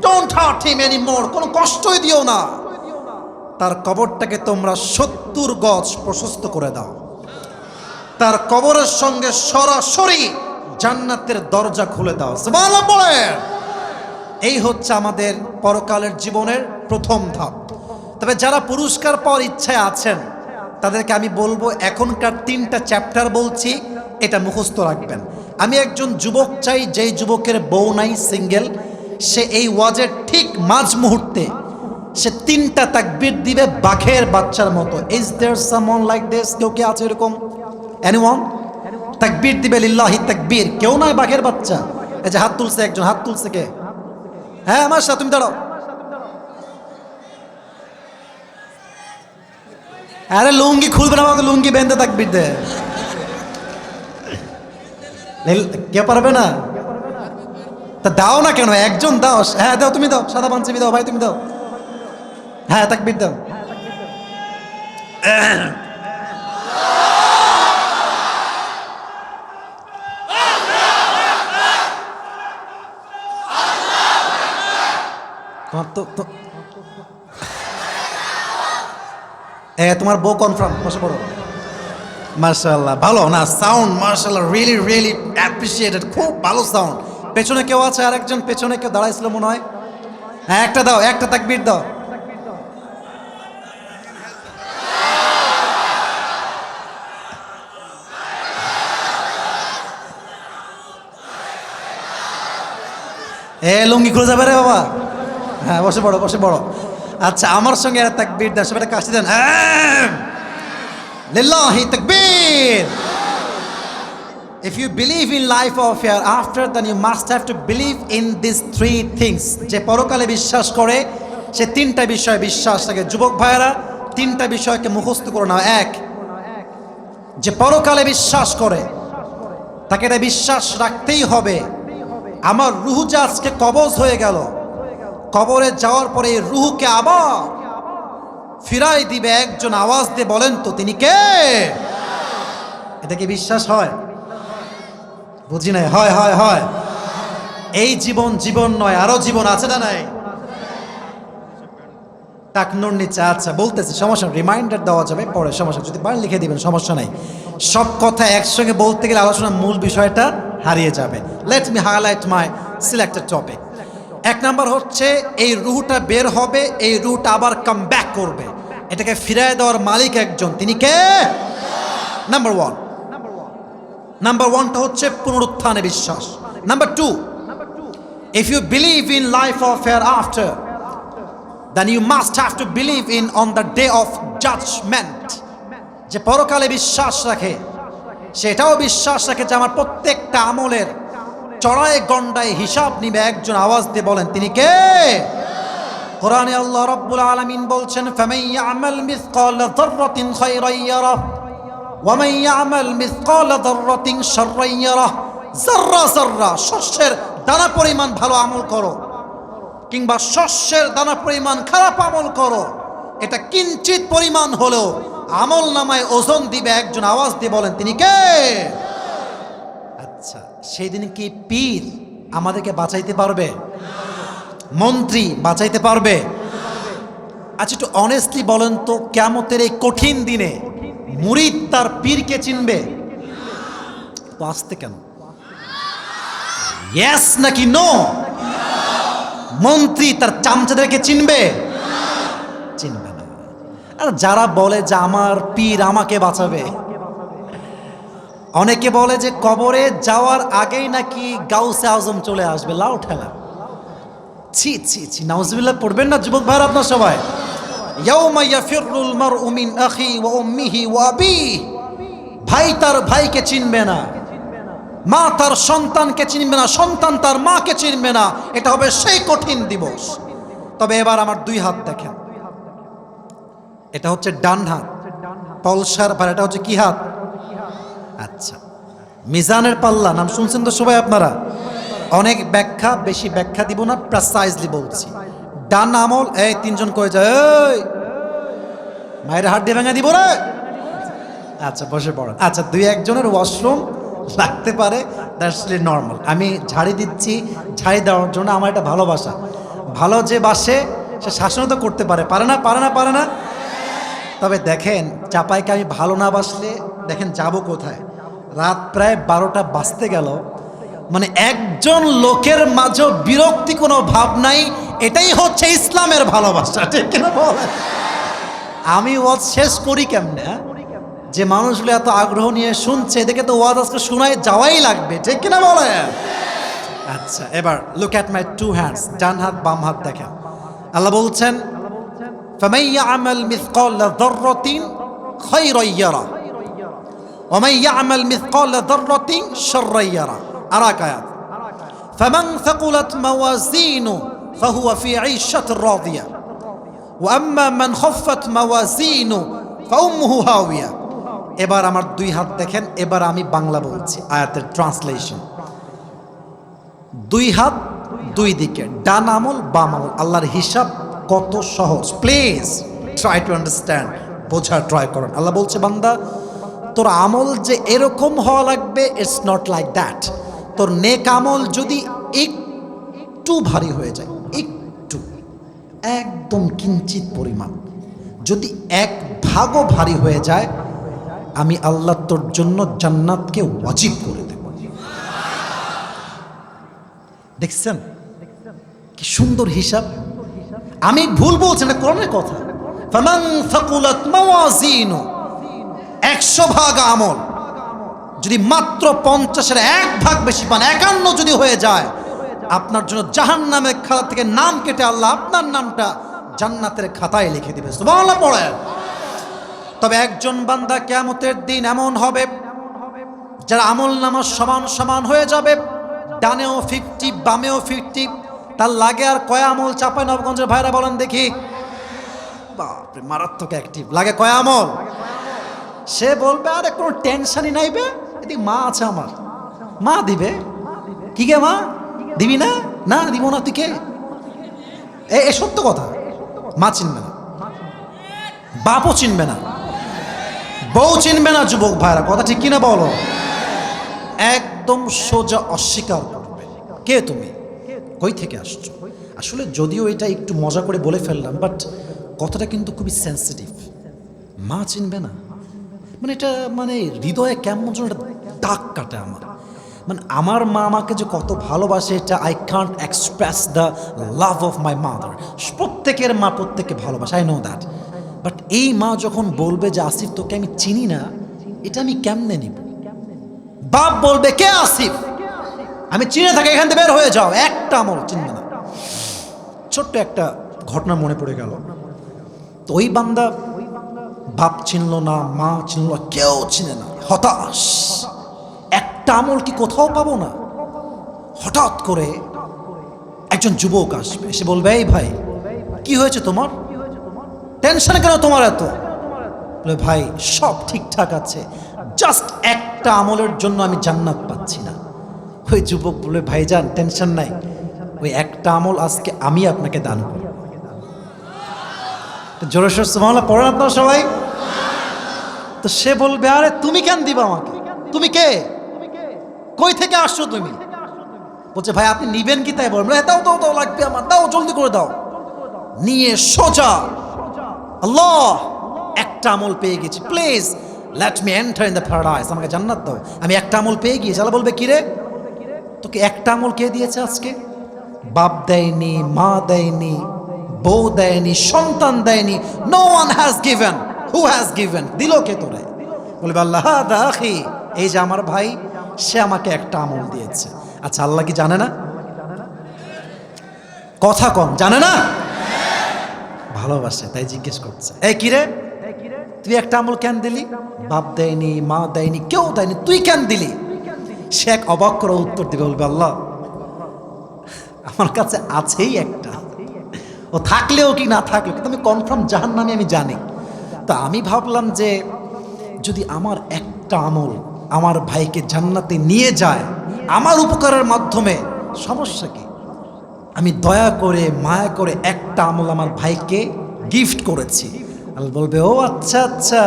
don't heart him anymore, কোনো কষ্টই দিও না। তার কবরটাকে তোমরা 70 গজ প্রশস্ত করে দাও। তার কবরের সঙ্গে সরাসরি জান্নাতের দরজা খুলে দাও। সুবহানাল্লাহ বলেন। এই হচ্ছে আমাদের পরকালের জীবনের প্রথম ধাপ। তবে যারা পুরস্কার পাওয়ার ইচ্ছায় আছেন, তাদেরকে আমি বলবো, এখনকার 3টা চ্যাপ্টার বলছি, এটা মুখস্থ রাখবেন। আমি একজন যুবক চাই, যেই যুবকের বউ নাই, সিঙ্গেল, সে এই ওয়াজের ঠিক মাঝ মুহূর্তে সে 3টা তাকবীর দিবে বাঘের বাচ্চার মতো। Is there someone like this? কেউ কি আছে এরকম? এনিওয়ান? তাকবীর দিবে লিল্লাহি তাকবীর, কেউ নয় বাঘের বাচ্চা। এই যে হাত তুলছে একজন, হাত তুলছে কে? হ্যাঁ আমার সাথে, তুমি দাঁড়াও। আরে লুঙ্গি খুলবে না, আমাকে লুঙ্গি বেঁধে তাকবীর দে। কে পারবে না? তা দাও না কেন, একজন দাও। হ্যাঁ দাও, তুমি দাও, সাদা পাঞ্জাবি দাও ভাই, তুমি দাও। হ্যাঁ তাকবীর দাও। তোমার তো তোমার বউ কনফার্ম, বসে পড়ো। মাশাআল্লাহ, ভালো না সাউন্ড? মাশাআল্লাহ, রিয়েলি রিয়েলি অ্যাপ্রিসিয়েটেড, খুব ভালো সাউন্ড। পেছনে কেউ আছে? আরেকজন পেছনে কেউ দাঁড়াইছিল মনে হয়। হ্যাঁ একটা দাও, একটা তাকবীর দাও। লুঙ্গি খুলে যাবে রে বাবা। হ্যাঁ বসে পড়ো, বসে পড়ো। আচ্ছা আমার সঙ্গে আর তাকবীর দেন, সবাই কাশি দেন। লিল্লাহি তাকবীর। If you believe in life of hereafter, then you must have to believe in these three things. যে পরকালে বিশ্বাস করে সে তিনটা বিষয়ে বিশ্বাস রাখে। যুবক ভাইয়েরা, তিনটা বিষয়কে মুখস্থ করে নাও। এক, যে পরকালে বিশ্বাস করে তাকে এটা বিশ্বাস রাখতেই হবে, আমার রুহ যে আজকে কবজ হয়ে গেল, কবরে যাওয়ার পরে এই রুহকে আবার ফিরাই দিবে একজন। আওয়াজ দিয়ে বলেন তো তিনি কে? এটা কি বিশ্বাস হয়? বুঝি নাই। হয় হয় হয়। এই জীবন জীবন নয়, আরো জীবন আছে না নাই? টাকনুর নিচে। আচ্ছা বলতেছি, সমস্যা, রিমাইন্ডার দেওয়া যাবে পরে, সমস্যা, যদি পারেন লিখে দিবেন, সমস্যা নাই। সব কথা একসঙ্গে বলতে গেলে আলোচনার মূল বিষয়টা হারিয়ে যাবে। লেট মি হাইলাইট মাই সিলেক্টেড টপিক। এক নাম্বার হচ্ছে এই রুহটা বের হবে, এই রুহটা আবার কাম ব্যাক করবে, এটাকে ফিরায় দেওয়ার মালিক একজন, তিনি কে? Number one. নাম্বার ওয়ানটা হচ্ছে পুনরুত্থানে বিশ্বাস। Number two, if you believe in life of hereafter, then you must have to believe in on the day of judgment. যে পরকালে বিশ্বাস রাখে সেটাও বিশ্বাস রাখে যে আমার প্রত্যেকটা আমলের চড়াই গন্ডায় হিসাব নিবে একজন। আওয়াজ দিয়ে বলেন তিনি কে? কোরআনে আল্লাহ রাব্বুল আলামিন বলছেন, ফামান ইয়ামাল মিসকালা যাররাতিন খায়রান ইয়ারাহ ওয়া মান ইয়ামাল মিসকালা যাররাতিন শাররান ইয়ারাহ। যাররা যাররা, শস্যের দানা পরিমাণ ভালো আমল করো কিংবা শস্যের দানা পরিমাণ খারাপ আমল করো, এটা কিঞ্চিত পরিমাণ হলেও আমল নামায় ওজন দিবে একজন। আওয়াজ দিয়ে বলেন তিনি কে? আচ্ছা, সেই দিন কি পীর আমাদেরকে বাঁচাইতে পারবে? মন্ত্রী বাঁচাইতে পারবে? আচ্ছা একটু অনেস্টলি বলেন তো, কিয়ামতের এই কঠিন দিনে মুরিদ তার পীরকে চিনবে? তো আসতে কেন? ইয়েস নাকি নো? মন্ত্রী তার চামচাদেরকে চিনবে? চিনবে না। আর যারা বলে যে আমার পীর আমাকে বাঁচাবে, অনেকে বলে যে কবরে যাওয়ার আগেই নাকি গাউসে আজম চলে আসবে, লাউ ঠেলা। ছি ছি ছি, নাউজুবিল্লাহ পড়বেন না যুবক ভাইরা আপনার সবাই? ইয়াউমা ইয়াফিরুল মারউ মিন আখি ওয়া উম্মিহি ওয়া আবিহি। ভাই তার ভাইকে চিনবে না, মা তার সন্তানকে চিনবে না, সন্তান তার মাকে চিনবে না। এটা হবে সেই কঠিন দিবস। তবে এবার আমার দুই হাত দেখেন, এটা হচ্ছে ডান হাত পলসার, আর এটা হচ্ছে কি হাত? আচ্ছা, মিজানের পাল্লা নাম শুনছেন তো সবাই আপনারা? অনেক ব্যাখ্যা, বেশি ব্যাখ্যা দিব না, প্রেসাইজলি বলছি। ডান আমল, এই তিনজন কয়ে যায়, এই মায়ের হাত দিয়ে ভেঙে দিব রে। আচ্ছা বসে পড়েন। আচ্ছা দুই একজনের ওয়াশরুম লাগতে পারে, দ্যাটস নর্মাল। আমি ঝাড়ি দিচ্ছি, ঝাড়ি দেওয়ার জন্য আমার একটা ভালোবাসা। ভালো যে বাসে সে শাসনও তো করতে পারে, পারে না? পারে না? পারে না? তবে দেখেন চাপাইকে আমি ভালো না বাসলে দেখেন যাব কোথায়? রাত প্রায় 12টা বাজতে গেল, মানে একজন লোকের মাঝে বিরক্তি কোনো ভাব নাই। এটাই হচ্ছে ইসলামের ভালোবাসা, ঠিক কিনা বলেন? আমি ওয়াজ শেষ করি কেমনে যে মানুষগুলো এত আগ্রহ নিয়ে শুনছে, এদিকে তো ওয়াজ আজকে শোনাই যাওয়াই লাগবে, ঠিক কিনা বলেন? আচ্ছা এবার look at my two hands, ডান হাত বাম হাত দেখেন। আল্লাহ বলছেন ফামান ইয়ামাল মিসকালা যাররাতিন খায়রান ইয়ারা ওয়া মান ইয়ামাল মিসকালা যাররাতিন শাররান ইয়ারা। আর এক আয়াত, ফামান সাকুলাত মাওয়াজিনু ফাহুয়া ফি ঈশাতির রাদিয়া ওয়া আম্মা মান খাফফাত মাওয়াজিনু ফাউম্মুহু হাওিয়া। এবার আমার দুই হাত দেখেন, এবার আমি বাংলা বলছি আয়াতের ট্রান্সলেশন। দুই হাত দুই দিকে, ডান আমল বাম আমল। আল্লাহর হিসাব কত সহজ, প্লিজ ট্রাই টু আন্ডারস্ট্যান্ড, বোঝার ট্রাই করুন। আল্লাহ বলছে, বান্দা তোর আমল যে এরকম হওয়া লাগবে, ইটস নট লাইক দ্যাট। তোর নেক আমল যদি একটু ভারী হয়ে যায়, একটু, একদম কিঞ্চিত পরিমাণ, যদি এক ভাগও ভারী হয়ে যায়, আমি আল্লাহ তোর জন্য জান্নাতকে ওয়াজিব করে দেব। দেখছেন কি সুন্দর হিসাব? আমি ভুল বলছি না, কোরআনের কথা। ফামান সাকুলাত মাওয়াজিনু, 100 ভাগ আমল যদি মাত্র 50-এর 1 ভাগ বেশি পান, 51 যদি হয়ে যায়, আপনার জন্য জাহান্নামের খাতা থেকে নাম কেটে আল্লাহ আপনার নামটা জান্নাতের খাতায় লিখে দিবে। সুবহানাল্লাহ পড়েন। তবে একজন বান্দা কিয়ামতের দিন এমন হবে যার আমল নামা সমান সমান হয়ে যাবে, ডানেও 50 বামেও 50। তার লাগে আর কয় আমল? চাপাই নবগঞ্জের ভাইরা বলেন দেখি। বাপরে, মারাত্মক অ্যাক্টিভ। লাগে কয় আমল? সে বলবে আরে কোনো টেনশনই নাইবে, এদিকে মা আছে আমার, মা দিবে। কি গে মা দিবি না? না দিব না। তুই কে? এ সত্য কথা। মা চিনবে না, বাপও চিনবে না, বউ চিনবে না। যুবক ভাইরা কথা ঠিক কিনা বলো? একদম সোজা অস্বীকার করবে। কে তুমি? কই থেকে আসছো? আসলে যদিও এটা একটু মজা করে বলে ফেললাম, বাট কথাটা কিন্তু খুবই সেন্সিটিভ। মা চিনবে না মানে এটা মানে হৃদয়ে কেমন যেন একটা দাগ কাটে আমার। মানে আমার মা আমাকে যে কত ভালোবাসে, এটা I can't express the love of my mother. প্রত্যেকের মা প্রত্যেককে ভালোবাসে, আই নো দ্যাট। বাট এই মা যখন বলবে যে আসিফ তোকে আমি চিনি না, এটা আমি কেমনে নিব? বাপ বলবে কে আসিফ? আমি চিনে থাকি, এখান থেকে বের হয়ে যাও। একটা আমল চিনবে না। ছোট্ট একটা ঘটনা মনে পড়ে গেল। তো ওই বান্দা বাপ চিনল না, মা চিনল না, কেউ চিনে না, হতাশ। একটা আমল কি কোথাও পাবো না? হঠাৎ করে একজন যুবক আসবে, এসে বলবে এই ভাই কি হয়েছে তোমার? টেনশন কেন তোমার এত? বলে ভাই সব ঠিকঠাক আছে, জাস্ট একটা আমলের জন্য আমি জান্নাত পাচ্ছি না। ওই যুবক বলে ভাইজান টেনশন নাই, ওই একটা আমল আজকে আমি আপনাকে দান করব। জোরে সোরে সুবহানাল্লাহ পড়েন আপনারা সবাই। তো সে বলবে আরে তুমি কেন দিবা আমাকে? তুমি কে? কই থেকে আসছো তুমি? বলছে ভাই আপনি নিবেন কি তাই বলবেন? দাও দাও দাও, লাগবে আমার, দাও জলদি করে দাও। নিয়ে সোজা আল্লাহ একটা আমল পেয়ে গেছি, please let me enter in the paradise, আমাকে জান্নাত দাও, আমি একটা আমল পেয়ে গিয়েছি। আল্লাহ বলবে কি রে তোকে একটা আমল কে দিয়েছে আজকে? বাপ দেয়নি, মা দেয়নি, বউ দেয়নি, সন্তান দেয়নি। No one has given. Who has given? দিল কে তোরে? বলবে আল্লাহ দাখি, এই যে আমার ভাই, সে আমাকে একটা আমল দিয়েছে। আচ্ছা আল্লাহ কি জানে না? কথা কম, জানে না? ভালোবাসে তাই জিজ্ঞেস করছে, এই কিরে তুই একটা আমল কেন দিলি? বাপ দেয়নি, মা দেয়নি, কেউ দেয়নি, তুই কেন দিলি? সে এক অবাক করে উত্তর দিবে, বলবে আল্লাহ আমার কাছে আছেই একটা, ও থাকলেও কি না থাকলেও কিন্তু আমি কনফার্ম জাহান্নামী, আমি জানি। তা আমি ভাবলাম যে যদি আমার একটা আমল আমার ভাইকে জান্নাতে নিয়ে যায় আমার উপকারের মাধ্যমে, সমস্যা কি? আমি দয়া করে মায়া করে একটা আমল আমার ভাইকে গিফট করেছি। আল্লাহ বলবে ও আচ্ছা আচ্ছা,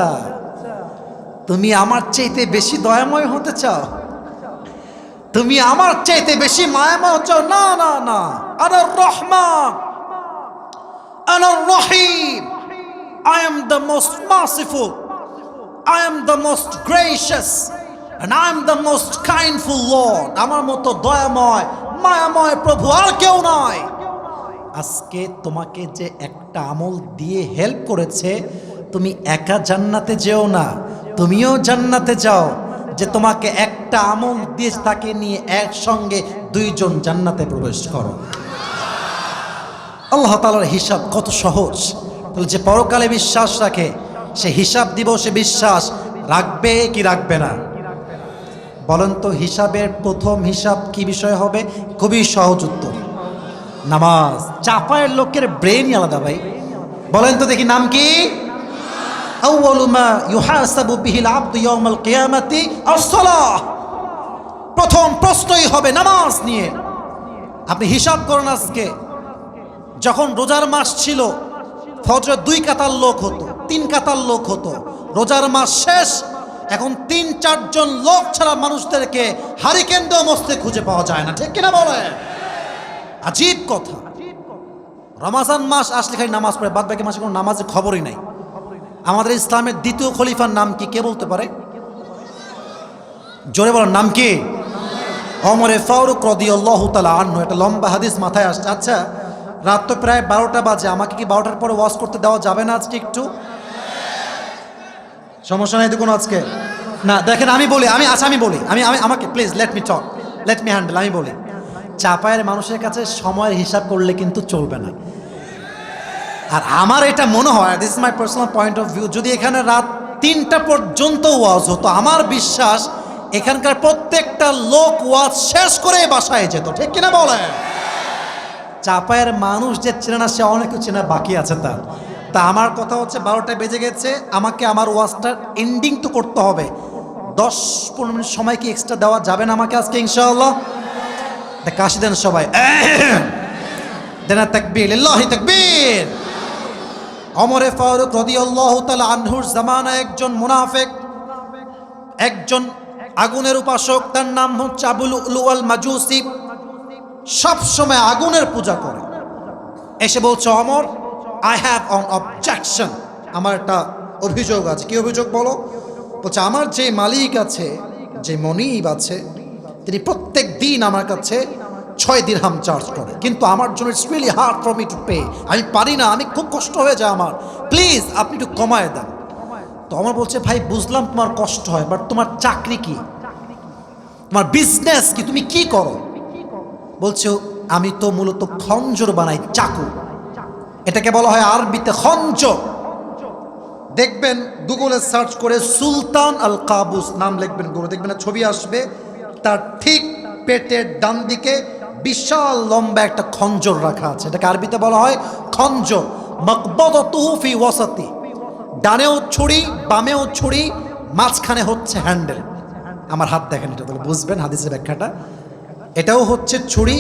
তুমি আমার চাইতে বেশি দয়াময় হতে চাও, তুমি আমার চাইতে বেশি মায়াময় হতে চাও? না না না, আনার রহমান, আনার রহিম, I am the most merciful, I am the most gracious, and I am the most kindful Lord. আমার মতো দয়াময় মায়াময় প্রভু আর কেউ নয়। আজকে তোমাকে যে একটা আমল দিয়ে হেল্প করেছে, তুমি একা জান্নাতে যেও না, তুমিও জান্নাতে যাও। যে তোমাকে একটা আমল দিয়ে তাকে নিয়ে একসঙ্গে দুইজন জান্নাতে প্রবেশ করো। আল্লাহ তাআলার হিসাব কত সহজ। তাহলে যে পরকালে বিশ্বাস রাখে সে হিসাব দিবসে বিশ্বাস রাখবে কি রাখবে না? বলেন তো হিসাবের প্রথম হিসাব কি বিষয় হবে? খুবই সহজ উত্তর, নামাজ। চাপায়ের লোকের ব্রেনই আলাদা ভাই। বলেন তো দেখি নাম কি? আউয়ালু মা ইউহাসাবু বিহিল আবদু ইয়াউমাল কিয়ামাতি আস-সালাহ। প্রথম প্রশ্নই হবে নামাজ নিয়ে। আপনি হিসাব করুন, আজকে যখন রোজার মাস ছিল ফজরে 2 কাতার লোক হতো, 3 কাতার লোক হতো। রোজার মাস শেষ, এখন 3-4 জন লোক ছাড়া মানুষদেরকে হারিকেন দিয়েও মস্তে খুঁজে পাওয়া যায় না, ঠিক কিনা বলে? আজীব কথা। রমাজান মাস আসলে খালি নামাজ পড়ে, বাদ বাকি মাসে কোনো নামাজের খবরই নাই। আমাদের ইসলামের দ্বিতীয় খলিফার নাম কি, কে বলতে পারে? জোরে বলার নাম কি? ওমরে ফারুক রাদিয়াল্লাহু তাআলা আনহু। একটা লম্বা হাদিস মাথায় আসছে। আচ্ছা, রাত তো প্রায় 12টা বাজে, আমাকে কি 12টার পরে ওয়াজ করতে দেওয়া যাবে না আজকে একটু? সমস্যা নাই তো কোনো আজকে? না দেখেন, আমি বলি, আমি বলি, আমাকে please let me talk, let me handle. আমি বলি, চাপায়ের মানুষের কাছে সময়ের হিসাব করলে কিন্তু চলবে না। আর আমার এটা মনে হয়, this is my personal point of view, যদি এখানে রাত 3টা পর্যন্ত ওয়াজ হতো, আমার বিশ্বাস এখানকার প্রত্যেকটা লোক ওয়াজ শেষ করে বাসায় যেত, ঠিক কিনা বলে? চাপায়ের মানুষ যে চেনে না, সে অনেক চেনা বাকি আছে তার। তা আমার কথা হচ্ছে 12টা বেজে গেছে, আমাকে আমার ওয়াজটার এন্ডিং তো করতে হবে। 10-15 মিনিট সময় কি এক্সট্রা দেওয়া যাবে না আমাকে আজকে ইনশাআল্লাহ? কাশি দেন সবাই, দেন তাকবীর, লিল্লাহি তাকবীর। ওমরে ফারুক রাদিয়াল্লাহু তাআলা আনহুর জামানায় একজন মুনাফিক, একজন আগুনের উপাসক, তার নাম হচ্ছে আবু লুলুল মাজুসি। সব সময় আগুনের পূজা করে। এসে বলছে, Omar, I have on objection, আমার একটা অভিযোগ আছে। কি অভিযোগ বলো? বলছে, আমার যে মালিক আছে, যে মনিব আছে, তিনি প্রত্যেক দিন আমার কাছে 6 দিরহাম চার্জ করে, কিন্তু আমার জন্য it's really hard for me to pay. আমি পারি না, আমি খুব কষ্ট হয়ে যায় আমার, প্লিজ আপনি একটু কমায় দেন। তো আমার বলছে, ভাই বুঝলাম তোমার কষ্ট হয়, বাট তোমার চাকরি কি, তোমার বিজনেস কি, তুমি কি করো? বলছে, আমি তো মূলত খঞ্জর বানাই, চাকু। এটাকে বলা হয় আরবিতে খঞ্জর। দেখবেন গুগলে সার্চ করে সুলতান আল কাবুস নাম লিখবেন, গুগলে দেখবেন ছবি আসবে, তার ঠিক পেটের ডান দিকে বিশাল লম্বা একটা খঞ্জর রাখা আছে। এটাকে আরবিতে বলা হয় খঞ্জর। মাকবাদাতুহু ফি ওয়াসাতি, ডানেও ছুরি, বামেও ছুরি, মাঝখানে হচ্ছে হ্যান্ডেল। আমার হাত দেখেন, এটা তাহলে বুঝবেন হাদিসের ব্যাখ্যাটা। এটাও হচ্ছে ছুরি,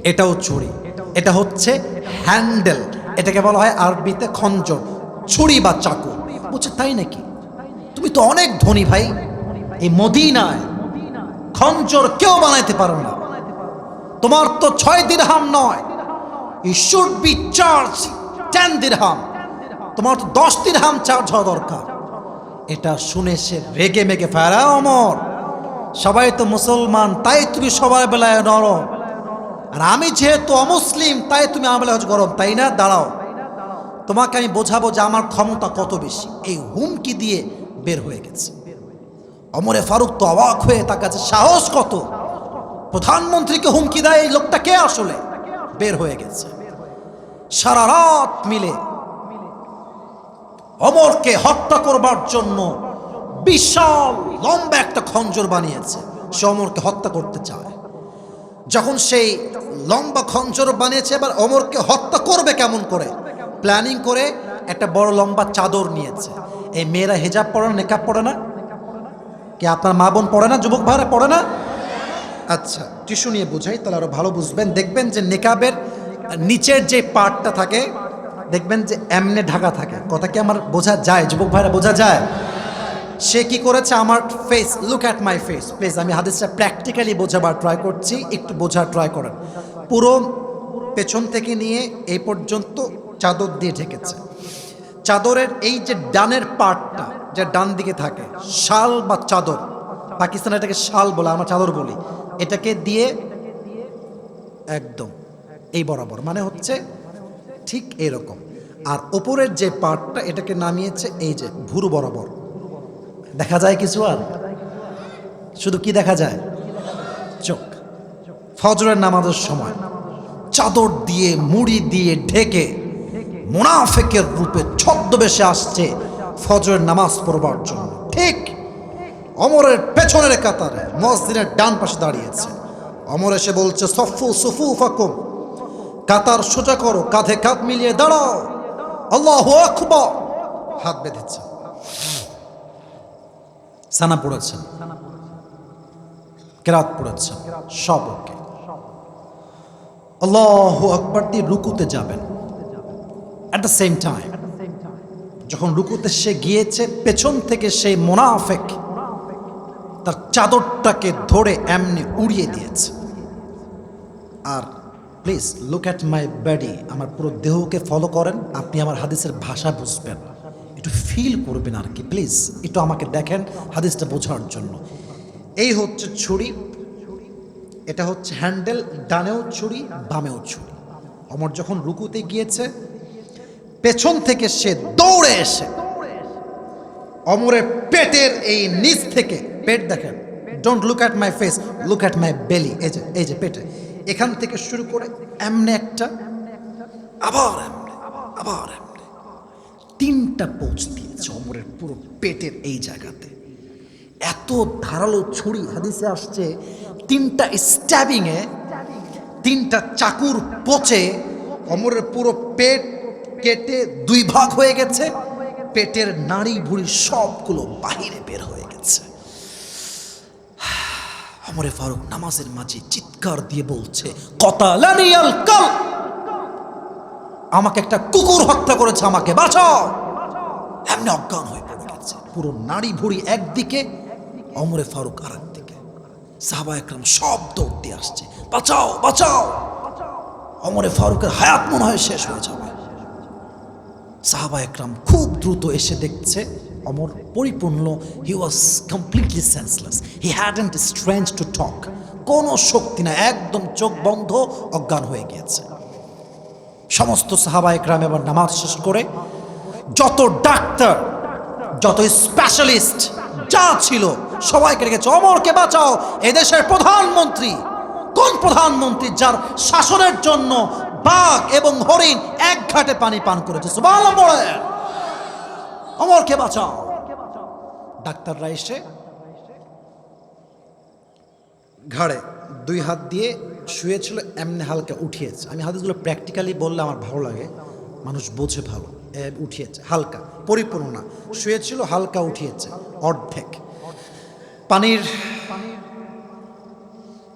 এটাও ছুরি, এটা হচ্ছে হ্যান্ডেল। এটাকে বলা হয় আরবিতে খঞ্জর, ছুরি বা চাকু। বলছে, তাই নাকি? তুমি তো অনেক ধনী ভাই, এই মদিনায় খঞ্জর কেউ বানাইতে পারো না, তোমার তো 6 দিরহাম নয়, ইউ শুড বি চার্জ 10 দিরহাম, তোমার তো 10 দিরহাম চার্জ হওয়া দরকার। এটা শুনে সে রেগে মেগে ফেরা, ওমর, সবাই তো মুসলমান, তাই তুমি সবার বেলায় নরম, আর আমি যেহেতু অমুসলিম, তাই তুমি আমার বেলায় গরম, তাই না? দাঁড়াও, তোমাকে আমি বোঝাবো যে আমার ক্ষমতা কত বেশি। এই হুমকি দিয়ে বের হয়ে গেছে। ওমরে ফারুক তো অবাক হয়ে, তার কাছে সাহস কত, প্রধানমন্ত্রীকে হুমকি দেয় এই লোকটা কে আসলে? বের হয়ে গেছে। সারা রাত মিলে ওমরকে হত্যা করবার জন্য বিশাল লম্বা একটা খঞ্জর বানিয়েছে। সে ওমরকে হত্যা করতে চায়। যখন সেই লম্বা খঞ্জর বানিয়েছে, এবার ওমরকে হত্যা করবে কেমন করে প্ল্যানিং করে একটা বড় লম্বা চাদর নিয়েছে। এই মেয়েরা হিজাব পরে না, নেকাব পরে না? কি আপনার মা বোন পড়ে না? যুবক ভাইরা পড়ে না? আচ্ছা, টিস্যু নিয়ে বুঝাই, তাহলে আরো ভালো বুঝবেন। দেখবেন যে নেকাবের নিচের যে পার্টটা থাকে, দেখবেন যে এমনে ঢাকা থাকে। কথা কি আমার বোঝা যায়? যুবক ভাইরা বোঝা যায়? সে কি করেছে, আমার face, look at my face please. আমি হাদিসটা প্র্যাকটিক্যালি বোঝাবার ট্রাই করছি, একটু বোঝার ট্রাই করেন। পুরো পেছন থেকে নিয়ে এই পর্যন্ত চাদর দিয়ে ঢেকেছে। চাদরের এই যে ডানের পার্টটা, যে ডান দিকে থাকে, শাল বা চাদর, পাকিস্তানে এটাকে শাল বলে, আমরা চাদর বলি, এটাকে দিয়ে একদম এই বরাবর, মানে হচ্ছে ঠিক এরকম। আর ওপরের যে পার্টটা, এটাকে নামিয়েছে এই যে ভুরু বরাবর। দেখা যায় কিছু? আর শুধু কি দেখা যায়? চোখ। ফজরের নামাজের সময় চাদর দিয়ে, মুড়ি দিয়ে ঢেকে মুনাফিকের রূপে ছদ্মবেশে আসছে ফজরের নামাজ পড়বার জন্য। ঠিক অমরের পেছনের কাতারে মসজিদের ডান পাশে দাঁড়িয়েছে। অমর এসে বলছে, সফু সুফু ফাকুম, কাতার সোজা করো, কাঁধে কাঁধ মিলিয়ে দাঁড়াও, আল্লাহু আকবার। হাত বেঁধেছে, সানা পড়েছেন, কেরাত পড়েছেন, সব ওকে। আল্লাহু আকবার দিয়ে রুকুতে যাবেন। অ্যাট দ্য সেম টাইম যখন রুকুতে সে গিয়েছে, পেছন থেকে সেই মুনাফিক তার চাদরটাকে ধরে এমনি উড়িয়ে দিয়েছে। আর please look at my body, আমার পুরো দেহকে ফলো করেন, আপনি আমার হাদিসের ভাষা বুঝবেন, একটু ফিল করবেন আর কি। প্লিজ একটু আমাকে দেখেন হাদিসটা বোঝার জন্য। এই হচ্ছে ছুরি, এটা হচ্ছে হ্যান্ডেল, ডানেও ছুরি বামেও ছুরি। অমর যখন রুকুতে গিয়েছে, পেছন থেকে সে দৌড়ে এসে অমরের পেটের এই নিচ থেকে, পেট দেখেন, don't look at my face, look at মাই বেলি, এই যে পেটে, এখান থেকে শুরু করে এমনি একটা, আবার এমনি, আবার এমনি, 3টা পোঁচ দিয়েছে অমরের পুরো পেটের এই জায়গাতে। এত ধারালো ছুরি, হাদিসে আসছে 3টা স্ট্যাবিংয়ে, 3টা চাকুর পোঁচে অমরের পুরো পেট কেটে 2 ভাগ হয়ে গেছে, পেটের নাড়ি ভুড়ি সবগুলো বাহিরে বের হয়ে গেছে। ওমর ফারুক নামাজের মাঝে চিৎকার দিয়ে বলছে, কতালানিয়াল কাল, আমাকে একটা কুকুর হত্যা করেছে, আমাকে বাঁচাও। এমনি অজ্ঞান হয়ে পড়ে গেছে, পুরো নাড়ি ভুড়ি একদিকে, ওমর ফারুক আর একদিকে। সাহাবা একরাম সব দৌড় দিয়ে আসছে, বাঁচাও বাঁচাও। ওমর ফারুকের হায়াত মনে হয় শেষ হয়ে যাবে। সাহাবা একরাম খুব দ্রুত এসে দেখছে অমর পরিপূর্ণ, he was completely senseless, he hadn't strength to talk, কোনো শক্তি না, একদম চোখ বন্ধ, অজ্ঞান হয়ে গিয়েছে। সমস্ত সাহাবা একরাম এবার নামাজ শেষ করে যত ডাক্তার, যত স্পেশালিস্ট যা ছিল সবাইকে রেখেছে, অমরকে বাঁচাও। এদেশের প্রধানমন্ত্রী, কোন প্রধানমন্ত্রী যার শাসনের জন্য বাঘ এবং হরিণ এক ঘাটে পানি পান করেছে? সুবহানাল্লাহ বলে, অমরকে বাঁচাও। ডাক্তাররা এসে ঘাড়ে 2 হাত দিয়ে শুয়েছিল, এমনি হালকা উঠিয়েছে। আমি হাদিসগুলো প্র্যাকটিক্যালি বললে আমার ভালো লাগে, মানুষ বোঝে ভালো। উঠিয়েছে হালকা, পরিপূর্ণ না, শুয়েছিল হালকা উঠিয়েছে, অর্ধেক। পানির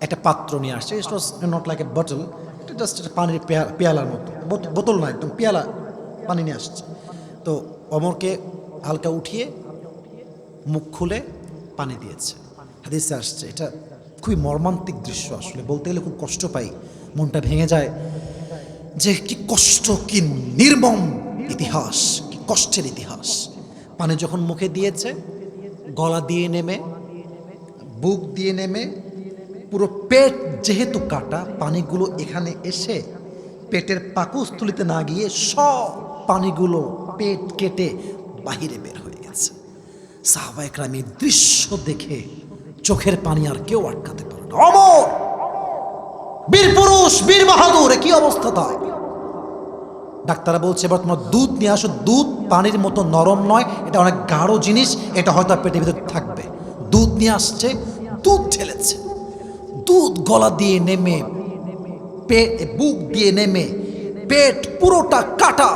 একটা পাত্র নিয়ে আসছে, it was not like a bottle, এটা জাস্ট একটা পানির পেয়ালার মতো, বোতল না, একদম পেয়ালা পানি নিয়ে আসছে। তো অমরকে হালকা উঠিয়ে মুখ খুলে পানি দিয়েছে। হাদিসে আসছে, এটা খুবই মর্মান্তিক দৃশ্য, আসলে বলতে গেলে খুব কষ্ট পাই, মনটা ভেঙে যায় যে কি কষ্ট, কি নির্মম ইতিহাস, কি কষ্টের ইতিহাস। পানি যখন মুখে দিয়েছে, গলা দিয়ে নেমে, বুক দিয়ে নেমে, পুরো পেট যেহেতু কাটা, পানিগুলো এখানে এসে পেটের পাকস্থলিতে না গিয়ে সব পানিগুলো পেট কেটে বাহিরে বের হয়ে গেছে। সাহাবা একরাম এই দৃশ্য দেখে চোখের পানি আর কেউ আটকাতে পারে না। অমর, বীর পুরুষ, বীর বাহাদুর, কি অবস্থা তার? ডাক্তাররা বলছে, এবার তোমার দুধ নিয়ে আসো। দুধ পানির মতো নরম নয়, এটা অনেক গাঢ় জিনিস, এটা হয়তো পেটের ভিতর থাকবে। দুধ নিয়ে আসছে, দুধ ঢেলেছে, দুধ গলা দিয়ে নেমে, পেট, বুক দিয়ে নেমে, পেট পুরোটা কাটা,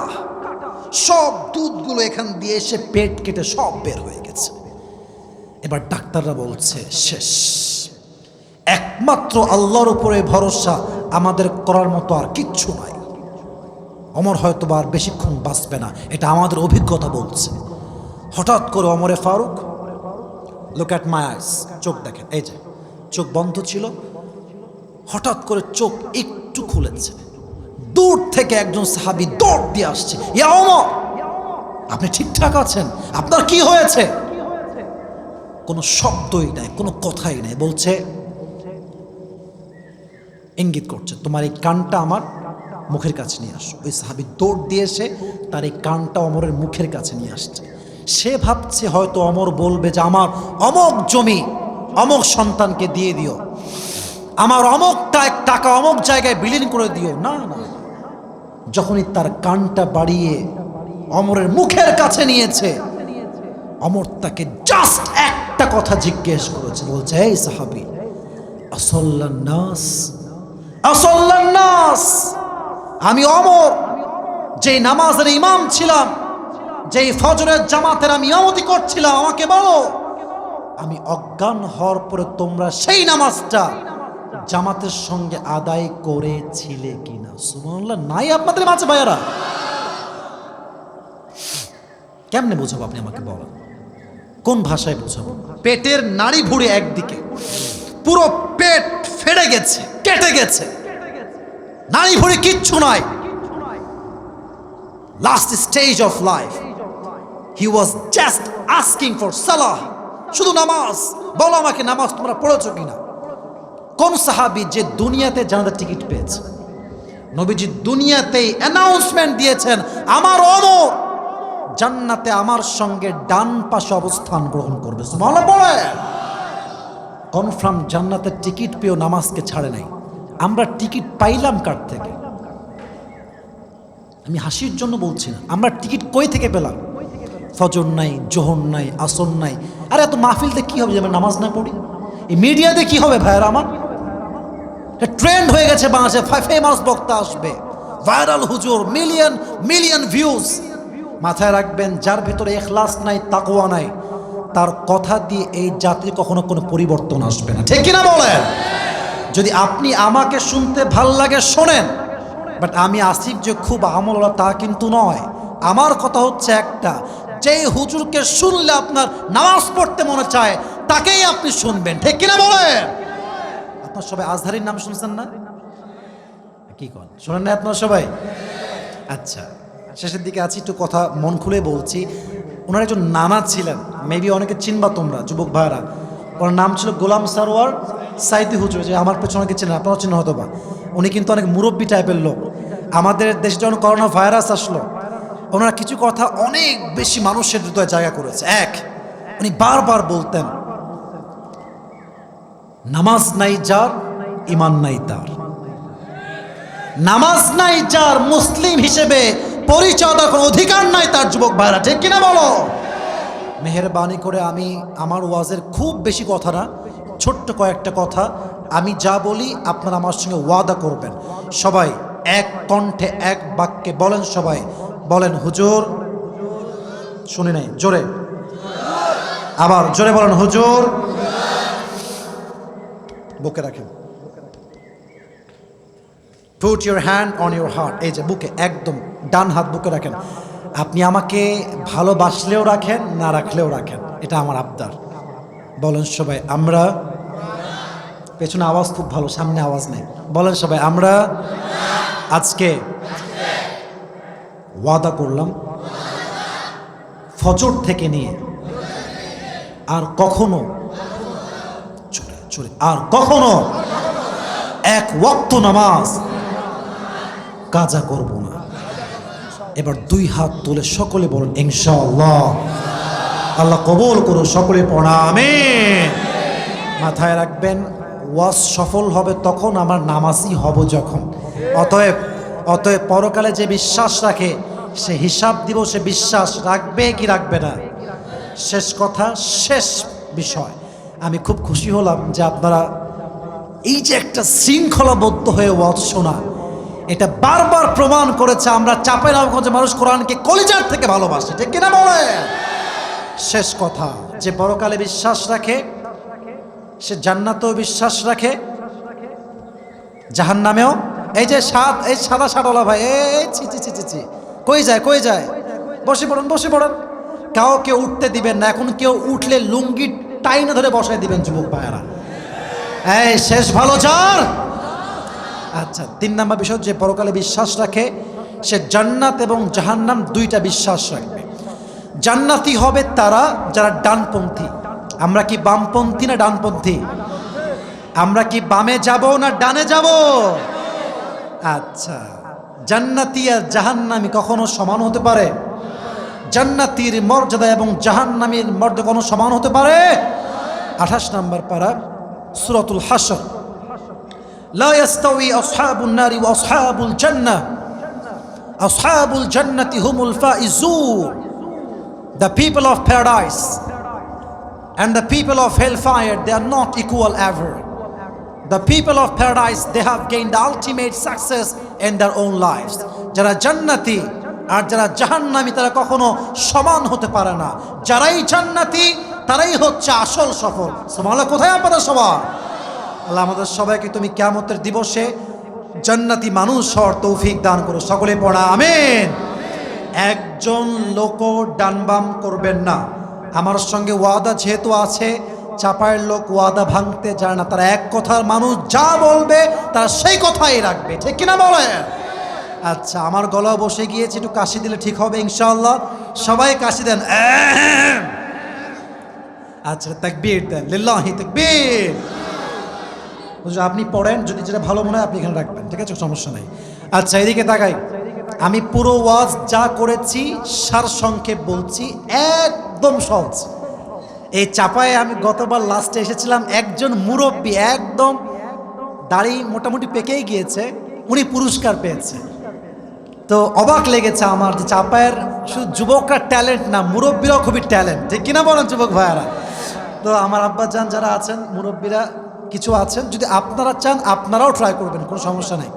সব দুধগুলো এখান দিয়ে এসে পেট কেটে সব বের হয়ে গেছে। এবার ডাক্তাররা বলছে শেষ, একমাত্র আল্লাহর উপরে ভরসা, আমাদের করার মতো আর কিচ্ছু নাই। অমর হয়তো আর বেশিক্ষণ বাঁচবে না, এটা আমাদের অভিজ্ঞতা বলছে। হঠাৎ করে ওমরে ফারুক, লুক অ্যাট মাই আইস, চোখ দেখেন, এই যে চোখ বন্ধ ছিল, হঠাৎ করে চোখ একটু খুলেছে। দূর থেকে একজন সাহাবী দৌড় দিয়ে আসছে, ইয়া ওমর, আপনি ঠিকঠাক আছেন? আপনার কি হয়েছে? কোনো শব্দই নাই, কোনো কথাই নাই, বলছে, ইঙ্গিত করছে, তোমার এই কানটা আমার মুখের কাছে নিয়ে আসো। ওই সাহাবী দৌড় দিয়ে এসে তার এই কানটা অমরের মুখের কাছে নিয়ে আসছে। সে ভাবছে হয়তো অমর বলবে যে আমার অমক জমি অমক সন্তানকে দিয়ে দিও, আমার অমকটা টাকা অমক জায়গায় বিলীন করে দিও। না না, যখনই তার কানটা বাড়িয়ে অমরের মুখের কাছে নিয়েছে, অমর তাকে জাস্ট একটা কথা জিজ্ঞেস করেছে, বলছে এই সাহাবী, আসল্লান নাস, আসল্লান নাস, আমি ওমর যেই নামাজের ইমাম ছিলাম, যেই ফজরের জামাতের আমি ইমামতি করছিলাম, আমাকে বলো আমি অজ্ঞান হওয়ার পরে তোমরা সেই নামাজটা জামাতের সঙ্গে আদায় করেছিলে কিনা? সুবহানাল্লাহ। নাই আপনাদের মাঝে ভাইয়ারা? কেমনে বোঝাবো আপনি আমাকে বলেন, কোন ভাষায় বোঝাবো? পেটের নাড়ি ভুঁড়ি একদিকে, পুরো পেট ফেড়ে গেছে, কেটে গেছে, নাড়ি ভুঁড়ি কিচ্ছু নাই, last stage of life. He was just asking for সালাহ, শুধু নামাজ, বলো আমাকে নামাজ তোমরা পড়েছো কিনা? কোন সাহাবী যে দুনিয়াতে জান্নাতের টিকিট পেয়েছে? নবীজি দুনিয়াতেই অ্যানাউন্সমেন্ট দিয়েছেন, আমার ওমর জান্নাতে আমার সঙ্গে ডান পাশে অবস্থান গ্রহণ করবে। সুবহানাল্লাহ বলে কনফার্ম জান্নাতের টিকিট পেয়েও নামাজকে ছাড়ে নাই। আমরা টিকিট পাইলাম কার থেকে? আমি হাসির জন্য বলছি না, আমরা টিকিট কই থেকে পেলাম? ফজর নাই, জোহর নাই, আসর নাই। আরে এত মাহফিলতে কি হবে যে আমরা নামাজ না পড়ি? এই মিডিয়াতে কি হবে ভাইয়ারা আমার? ট্রেন্ড হয়ে গেছে বাংলাদেশে, ফেমাস বক্তা আসবে, ভাইরাল হুজুর, মিলিয়ন মিলিয়ন ভিউজ। মাথায় রাখবেন, যার ভিতরে ইখলাস নাই, তাকওয়া নাই, তার কথা দিয়ে এই জাতির কখনো কোনো পরিবর্তন আসবে না। ঠিক কিনা বলেন? যদি আপনি আমাকে শুনতে ভাল লাগে শোনেন, বাট আমি আসিফ যে খুব আমলওয়ালা তা কিন্তু নয়। আমার কথা হচ্ছে একটা, যেই হুজুরকে শুনলে আপনার নামাজ পড়তে মনে চায় তাকেই আপনি শুনবেন। ঠিক কিনা বলেন? আপনার সবাই আজহারির নাম শুনছেন না? কি কন, শোনেন না আপনার সবাই? আচ্ছা, শেষের দিকে আছি, একটু কথা মন খুলে বলছি। ওনার একজন নানা ছিলেন, মেবি অনেকে চিনবা তোমরা যুবক ভাইরা। ওনার নাম ছিল গোলাম সারোয়ার সাইদি হুজুর, যে আমার পেছনে অনেকে চেনেন, আপনারাও চিনেন হয়তো বা। উনি কিন্তু অনেক মুরব্বী টাইপের লোক। আমাদের দেশে যখন করোনা ভাইরাস আসলো, ওনারা কিছু কথা অনেক বেশি মানুষের হৃদয়ে জায়গা করেছে। এক, উনি বারবার বলতেন, নামাজ নাই যার, ইমান নাই তার। নামাজ নাই যার, মুসলিম হিসেবে পরিচয় দেওয়ার কোনো অধিকার নাই তার। যুবক ভাইরা ঠিক কিনা বলো? মেহেরবানি করে আমি আমার ওয়াজের খুব বেশি কথা না, ছোট্ট কয়েকটা কথা আমি যা বলি আপনারা আমার সঙ্গে ওয়াদা করবেন। সবাই এক কণ্ঠে এক বাক্যে বলেন, সবাই বলেন হুজুর। শুনি নাই, জোরে আবার জোরে বলেন হুজুর। বুকে রাখেন, put your hand on your heart. এই যে বুকে, একদম ডান হাত বুকে রাখেন। আপনি আমাকে ভালোবাসলেও রাখেন, না রাখলেও রাখেন, এটা আমার আবদার। বলেন সবাই আমরা। পেছনে আওয়াজ খুব ভালো, সামনে আওয়াজ নেই। বলেন সবাই আমরা। আজকে ওয়াদা করলাম, ফজর থেকে নিয়ে আর কখনো আর কখনো এক ওয়াক্ত নামাজ কাজা করব না। এবার দুই হাত তুলে সকলে বলেন ইনশাআল্লাহ। আল্লাহ কবুল করুন, সকলে পড়া আমিন। মাথায় রাখবেন, ওয়াজ সফল হবে তখন আমার নামাজই হব যখন। অতএব পরকালে যে বিশ্বাস রাখে সে হিসাব দিবসে বিশ্বাস রাখবে কি রাখবে না? শেষ কথা, শেষ বিষয়, আমি খুব খুশি হলাম যে আপনারা এই যে একটা শৃঙ্খলাবদ্ধ হয়ে ওয়াজ শোনা, এটা বারবার প্রমাণ করেছে আমরা চাঁপাইনবাবগঞ্জে মানুষ কোরআনকে কলিজার থেকে ভালোবাসে। ঠিক কিনা বলে? শেষ কথা, যে পরকালে বিশ্বাস রাখে সে জান্নাতেও বিশ্বাস রাখে, জাহান্নামেও। এই যে এই সাদা শাড়ওয়ালা ভাই, এই ছি ছি ছি ছি ছি, কই যায়? বসে পড়েন। কাউকে উঠতে দিবেন না। এখন কেউ উঠলে লুঙ্গি টাইনে ধরে বসায় দিবেন যুবক ভাইয়ারা। এই শেষ ভালো যার। আচ্ছা, 3 নম্বর বিষয়, যে পরকালে বিশ্বাস রাখে সে জান্নাত এবং জাহান্নাম দুইটা বিশ্বাস রাখবে। জান্নাতি হবে তারা যারা ডানপন্থী। আমরা কি বামপন্থী না ডানপন্থী? আমরা কি বামে যাব না ডানে যাব? আচ্ছা, জান্নাতি আর জাহান্নামী কখনো সমান হতে পারে? জান্নাতীর মর্যাদা এবং জাহান্নামীর মর্যাদা কখনো সমান হতে পারে? 28 নম্বর পারা, সূরাতুল হাশর। লা ইয়াস্তাউই আসহাবুন নারি ওয়া আসহাবুল জান্নাহ, আসহাবুল জান্নাতি হুমুল Faizun. The people of paradise and the people of hellfire, they are not equal ever. The people of paradise, they have gained the ultimate success in their own lives. যারা জান্নাতি আর যারা জাহান্নামী তারা কখনো সমান হতে পারে না। যারাই জান্নাতি তারাই হচ্ছে আসল সফল। সুবহানাল্লাহ। কোথায় আপনারা সবাই? আল্লাহ আমাদের সবাইকে তুমি কিয়ামতের দিবসে জান্নাতি মানুষ হওয়ার তৌফিক দান করো। সকলে পড়া আমিন। একজন লোকও ডানবাম করবেন না। আমার সঙ্গে ওয়াদা যেহেতু আছে, চাপায়ের লোক ওয়াদা ভাঙতে যায় না। তারা এক কথার মানুষ, যা বলবে তারা সেই কথাই রাখবে, ঠিক কিনা বলেন? আচ্ছা, আমার গলা বসে গিয়েছে, একটু কাশি দিলে ঠিক হবে ইনশাআল্লাহ। সবাই কাশি দেন। আচ্ছা, তাকবীর দেন, লিল্লাহি তাকবীর। আপনি পড়েন, যদি যেটা ভালো মনে হয় আপনি এখানে রাখবেন, ঠিক আছে, সমস্যা নাই। আচ্ছা, এদিকে তাকাই। আমি পুরো ওয়াজ যা করেছি সারসংক্ষেপ বলছি, একদম সহজ। এই চাপায় আমি গতবার লাস্টে এসেছিলাম, একজন মুরব্বী একদম দাড়ি মোটামুটি পেকেই গিয়েছে, উনি পুরস্কার পেয়েছে। তো অবাক লেগেছে আমার যে চাপায়ের শুধু যুবকরা ট্যালেন্ট না, মুরব্বীরাও খুবই ট্যালেন্ট, ঠিক কিনা বলেন যুবক ভাইয়ারা? তো আমার আব্বাজান যারা আছেন, মুরব্বীরা কিছু আছেন, যদি আপনারা চান আপনারাও ট্রাই করবেন, কোনো সমস্যা নেই।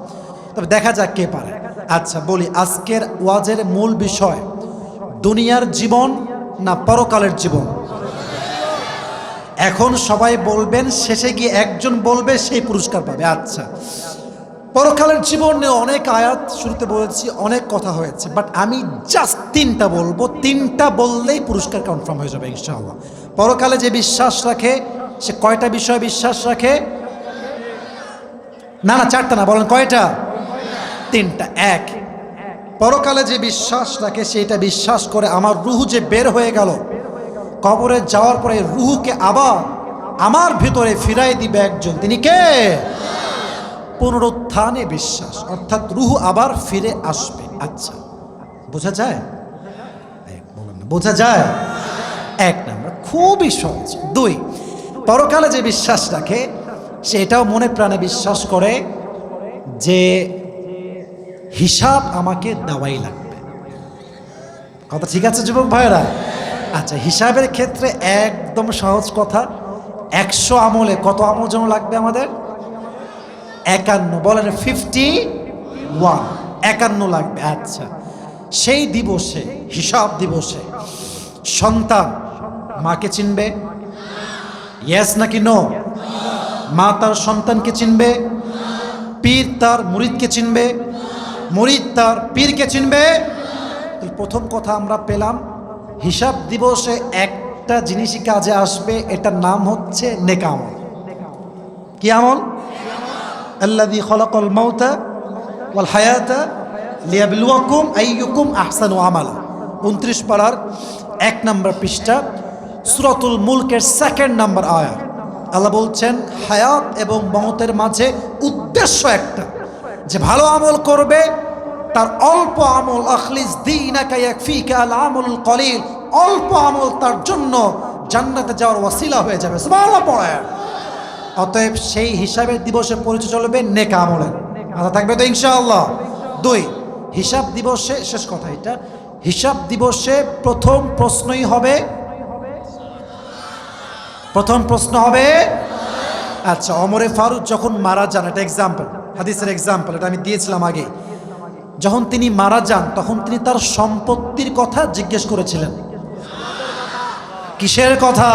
তবে দেখা যাক কে পারে। আচ্ছা বলি, আজকের ওয়াজের মূল বিষয় দুনিয়ার জীবন না পরকালের জীবন? এখন সবাই বলবেন, শেষে গিয়ে একজন বলবে সেই পুরস্কার পাবে। আচ্ছা, পরকালের জীবন নিয়ে অনেক আয়াত শুরুতে বলেছি, অনেক কথা হয়েছে, বাট আমি জাস্ট তিনটা বলবো, তিনটা বললেই পুরস্কার কনফার্ম হয়ে যাবে ইনশাআল্লাহ। পরকালে যে বিশ্বাস রাখে সে কয়টা বিষয়ে বিশ্বাস রাখে? না না, চারটা না, বলেন কয়টা? তিনটা। এক, পরকালে যে বিশ্বাস রাখে সেটা বিশ্বাস করে আমার রুহু যে বের হয়ে গেল, কবরে যাওয়ার পরে রুহুকে আবার আমার ভিতরে ফিরাই দিবে একজন, তিনি কে? পুনরুত্থানে বিশ্বাস, অর্থাৎ রুহু আবার ফিরে আসবে। আচ্ছা, বোঝা যায়? বোঝা যায়? এক নাম্বার, খুবই সহজ। দুই, পরকালে যে বিশ্বাস রাখে সেটাও মনে প্রাণে বিশ্বাস করে যে হিসাব আমাকে দেওয়াই লাগবে। কথা ঠিক আছে যুবক ভাইরা? আচ্ছা, হিসাবের ক্ষেত্রে একদম সহজ কথা। 100 আমলে কত আমল যেন লাগবে আমাদের? 51। বলেন 51, 51 লাগবে। আচ্ছা, সেই দিবসে, হিসাব দিবসে সন্তান মাকে চিনবে? ইয়েস নাকি নো? মা তার সন্তানকে চিনবে? পীর তার মুরিদকে চিনবে? মুরিদ তার পীরকে চিনবে? প্রথম কথা আমরা পেলাম, হিসাব দিবসে একটা জিনিসই কাজে আসবে, এটার নাম হচ্ছে নেক আমল। কি আমল? আল্লাযী খালাকাল মাউতা ওয়াল হায়াতা লিয়াবলুয়াকুম আইয়ুকুম আহসানু আমালা। 29 পারার 1 নম্বর পৃষ্ঠা, সূরাতুল মুলকের 2nd নম্বর আয়াত। আল্লাহ বলছেন, হায়াত এবং মওতের মাঝে উদ্দেশ্য একটা, যে ভালো আমল করবে তার অল্প আমল, আখলিস দীনাকা ইয়াকফিকা আল আমলুল কলিল, অল্প আমল তার জন্য জান্নাতে যাওয়ার ওয়াসিলা হয়ে যাবে। সুবহানাল্লাহ পড়েন। অতএব সেই হিসাবের দিবসে পরিচয় চলবে নেক আমলের। আচ্ছা, থাকবে তো ইনশাআল্লাহ। 2, হিসাব দিবসে, শেষ কথা এটা, হিসাব দিবসে প্রথম প্রশ্ন হবে, আচ্ছা, ওমরে ফারুক যখন মারা যান, এটা এক্সাম্পল, হাদিসের এক্সাম্পল, এটা আমি দিয়েছিলাম আগে। যখন তিনি মারা যান তখন তিনি তার সম্পত্তির কথা জিজ্ঞেস করেছিলেন। কিসের কথা?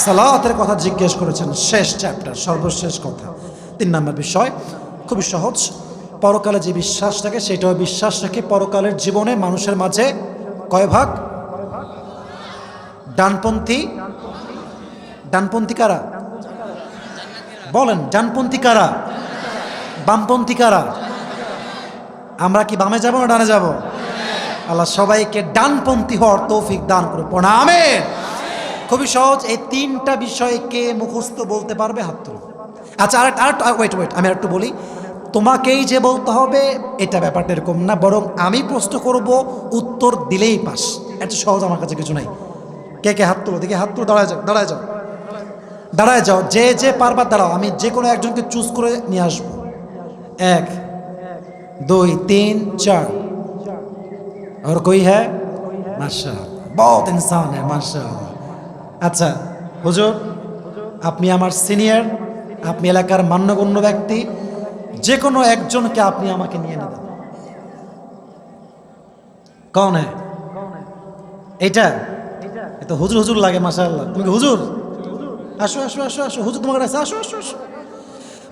সালাতের কথা জিজ্ঞেস করেছেন। শেষ চ্যাপ্টার, সর্বশেষ কথা। 3 নম্বর বিষয় খুবই সহজ, পরকালে যে বিশ্বাস রাখে সেটাও বিশ্বাস রাখে পরকালের জীবনে মানুষের মাঝে কয় ভাগ? ডানপন্থী। ডানপন্থী কারা? বলেন, ডানপন্থী কারা? বামপন্থী কারা? আমরা কি বামে যাব না ডানে যাব? আল্লাহ সবাইকে ডানপন্থী হওয়ার তৌফিক দান করে পড়া আমিন। খুবই সহজ। এই 3টা বিষয় কে মুখস্থ বলতে পারবে? হাত তুলো। আচ্ছা, ওয়েট, আমি আর একটু বলি। তোমাকেই যে বলতে হবে এটা ব্যাপারটা এরকম না, বরং আমি প্রশ্ন করব, উত্তর দিলেই পাস। এত সহজ আমার কাছে কিছু নাই। কে হাত তুলো দেখি, হাত তুলো। দাঁড়ায় যাও, যে পারবার দাঁড়াও। আমি যে কোনো একজনকে চুজ করে নিয়ে আসবো। 1 2 3 4। और कोई है? माशाअल्लाह, बहुत इंसान है माशाअल्लाह। আচ্ছা হুজুর, আপনি আমার সিনিয়র, আপনি এলাকার মান্যগণ্য ব্যক্তি, যে কোনো একজনকে আপনি আমাকে নিয়ে নেবেন। কন হ্যাঁ এটা? এটা হুজুর হুজুর লাগে মাশাআল্লাহ। তুমি কি হুজুর? আসো আসো আসো আসো, হুজুর তোমার কাছে আসো আসো আসো,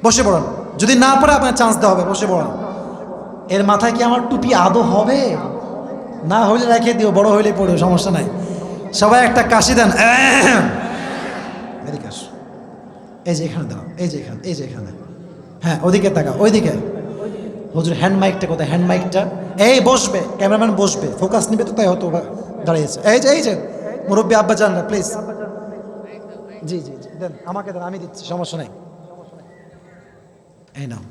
বসে পড়ুন। যদি না পারে আপনার চান্স দেওয়া হবে, বসে পড়ুন। এর মাথায় কি আমার টুপি আদৌ হবে? না হইলে রেখে দিও, বড় হইলে পড়ো, সমস্যা নাই। সবাই একটা কাশি দেন। এদিকে আসো, এই যে এখানে দাও, এই যে এখানে, এই যে এখানে, হ্যাঁ ওদিকে তাকা, ওইদিকে। হুজুর হ্যান্ড মাইকটা কোথায়? হ্যান্ড মাইকটা এই বসবে, ক্যামেরাম্যান বসবে, ফোকাস নিবে তো, তাই হয়তো দাঁড়িয়েছে। এই যে মুরব্বী আব্বা জানরা প্লিজ, জি জি জি দেন, আমাকে দেন, আমি দিচ্ছি, সমস্যা নাই। এই নাও,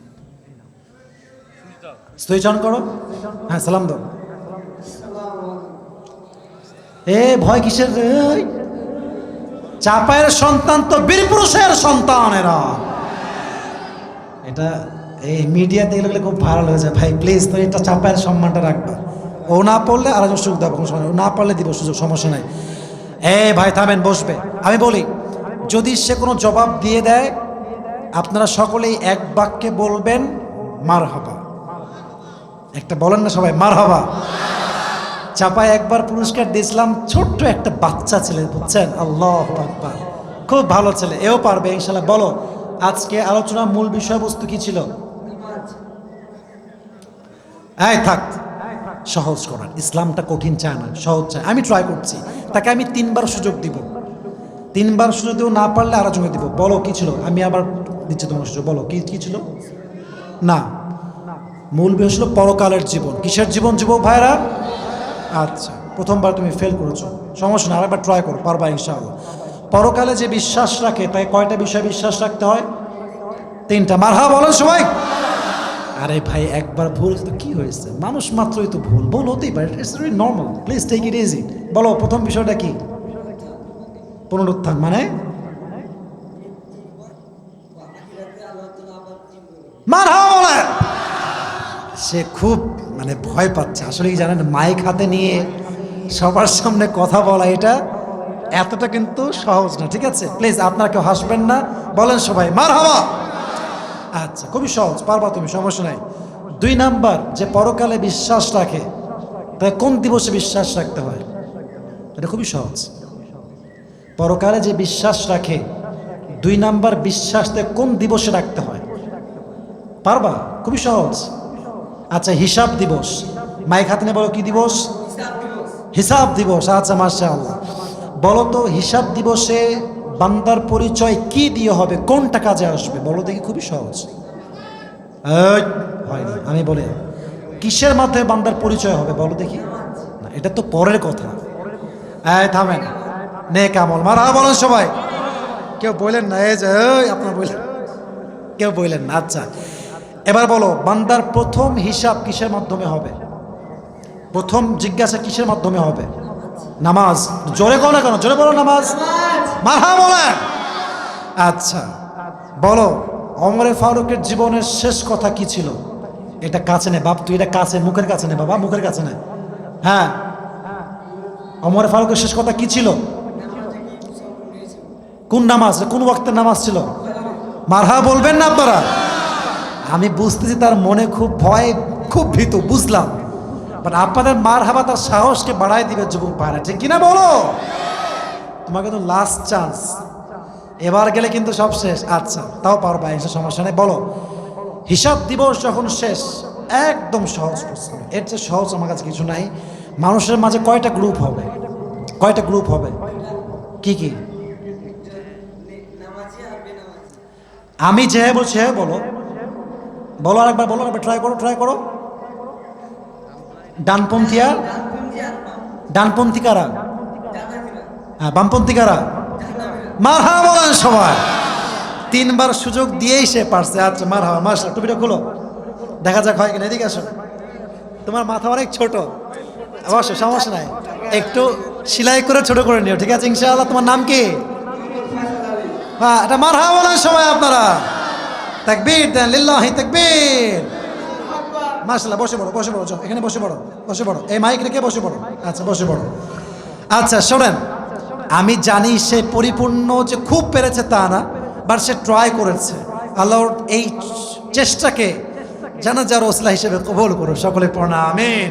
সুইচ অন করো, হ্যাঁ সালাম দাও। এ ভয় কিসের রে? চাপায়ের সন্তান তো বীর পুরুষের সন্তান এরা। এটা এই মিডিয়াতে এগুলো খুব ভাইরাল হয়ে যায়। ভাই প্লিজ তো এটা চাপায়ের সম্মানটা রাখবা। ও না পড়লে আর সুযোগ দেবো, কোনো সমস্যা, ও না পারলে দিব সুযোগ, সমস্যা নাই। ভাই থামেন, বসবে। আমি বলি, যদি সে কোনো জবাব দিয়ে দেয়, আপনারা সকলেই এক বাক্যে বলবেন মারহাবা। একটা বলেন না সবাই, মারহাবা। চাপায় একবার পুরস্কার দিয়েছিলাম, ছোট্ট একটা বাচ্চা ছেলে, বুঝছেন, আল্লাহু আকবার, খুব ভালো ছেলে, এও পারবে ইনশাল্লাহ। বলো আজকে আলোচনার মূল বিষয়বস্তু কি ছিল? থাক, সহজ করার, ইসলামটা কঠিন চায় না, সহজ চায়। আমি ট্রাই করছি, তাকে আমি 3বার সুযোগ দিব, 3বার সুযোগ দিব, না পারলে আরো জমে দিব। বলো কি ছিল? আমি আবার দিচ্ছি তোমার সুযোগ, বলো কি ছিল? না, মূল বিষয় ছিল পরকালের জীবন। কিসের জীবন যুবক ভাইরা? আচ্ছা, প্রথমবার তুমি ফেল করেছো, সমস্যা না, আরেকবার ট্রাই করো, পারবা ইনশাআল্লাহ। পরকালে যে বিশ্বাস রাখে, তাই কয়টা বিষয়ে বিশ্বাস রাখতে হয়? 3টা। মারহাবা বলেন সবাই। আরে ভাই একবার ভুল তো কি হয়েছে, মানুষ মাত্রই তো ভুল, ভুল হতেই পারে, it's very normal, please take it easy. বলো প্রথম বিষয়টা কি? পুনরুত্থান মানে? মারহাবা বলেন। সে খুব ভয় পাচ্ছে আসলে, কি জানেন, মাইক হাতে নিয়ে সবার সামনে কথা বলা এটা এতটা কিন্তু সহজ না, ঠিক আছে? প্লিজ আপনারা কেউ হাসবেন না, বলেন সবাই মারহাবা। আচ্ছা, খুবই সহজ, পারবা তুমি, সমস্যা নাই। 2 নাম্বার, যে পরকালে বিশ্বাস রাখে, তাই কোন দিবসে বিশ্বাস রাখতে হয়? এটা খুবই সহজ। পরকালে যে বিশ্বাস রাখে, 2 নাম্বার বিশ্বাসতে কোন দিবসে রাখতে হয়? পারবা? খুবই সহজ। আচ্ছা, হিসাব দিবস। মাইক হাতে নিয়ে বলো কি দিবস? হিসাব দিবস। আচ্ছা মাশাআল্লাহ। বলো তো হিসাব দিবসে বান্দার পরিচয় কি দিয়ে হবে, কোনটা কাজে আসবে? বলো দেখি, খুবই সহজ। হয়নি, আমি বলে কিসের মাধ্যমে বান্দার পরিচয় হবে বলো দেখি? না, এটা তো পরের কথা। থামেন, নেক আমল। মারহাবা বলেন সবাই। কেউ বললেন না, এই যে আপনার বললেন, কেউ বললেন না। আচ্ছা, এবার বলো, বান্দার প্রথম হিসাব কিসের মাধ্যমে হবে? প্রথম জিজ্ঞাসা কিসের মাধ্যমে হবে? নামাজ। জোরে বলো না কেন, জোরে বলো, নামাজ। মারহাবা বলেন। আচ্ছা বলো, ওমরে ফারুকের জীবনের শেষ কথা কি ছিল? এটা কাছে নে বাপ, তুই এটা কাছে, মুখের কাছে নে বাবা, মুখের কাছে নে। হ্যাঁ, ওমরে ফারুকের শেষ কথা কি ছিল? কোন নামাজ, কোন ওয়াক্তের নামাজ ছিল? মারহাবা বলবেন না আপনারা? আমি বুঝতেছি তার মনে খুব ভয়, খুব ভীত, বুঝলাম, বাট আপনাদের মারহাবা তার সাহসকে বাড়াই দিবে যুবক ভাইরা, ঠিক কিনা বলো? তোমাকে তো লাস্ট চান্স, এবার গেলে কিন্তু সব শেষ। আচ্ছা, তাও পারবা, এসে সমস্যা নেই। বলো, হিসাব দিবস যখন শেষ, একদম সহজ প্রশ্ন, এর চেয়ে সহজ আমার কাছে কিছু নাই। মানুষের মাঝে কয়টা গ্রুপ হবে? কয়টা গ্রুপ হবে? কি কি? আমি যে বলছি হ্যাঁ বলো, বলো আরেকবার, বলো আরেকবার, ট্রাই করো, ট্রাই করো। ডানপন্থী আর ডানপন্থী কারা? হ্যাঁ, বামপন্থী কারা? মারহাবা বলেন সবাই। 3বার সুযোগ দিয়েই সে পারছে। আচ্ছা মারহাবা, মাশাআল্লাহ। টুপিটা খুলো, দেখা যাক হয় কিনা। এদিকে আসো, তোমার মাথা অনেক ছোট, অবশ্য সমস্যা নাই, একটু সেলাই করে ছোট করে নিও, ঠিক আছে ইনশাআল্লাহ। তোমার নাম কি? হ্যাঁ, এটা মারহাবা বলেন সবাই আপনারা। তাকবীর দেন, লিল্লাহি তাকবীর। মাশাআল্লাহ, বসে পড়ো, বসে পড়ো, যাও এখানে বসে পড়ো, বসে পড়ো, এই মাইক রেখে বসে পড়ো। আচ্ছা বসে পড়ো। আচ্ছা শোনেন, আমি জানি সে পরিপূর্ণ যে খুব পেরেছে তা না, বাট সে ট্রাই করেছে। আল্লাহর এই চেষ্টাকে জানাজার ওসিলা হিসেবে কবুল করো, সকলে পড়না আমিন।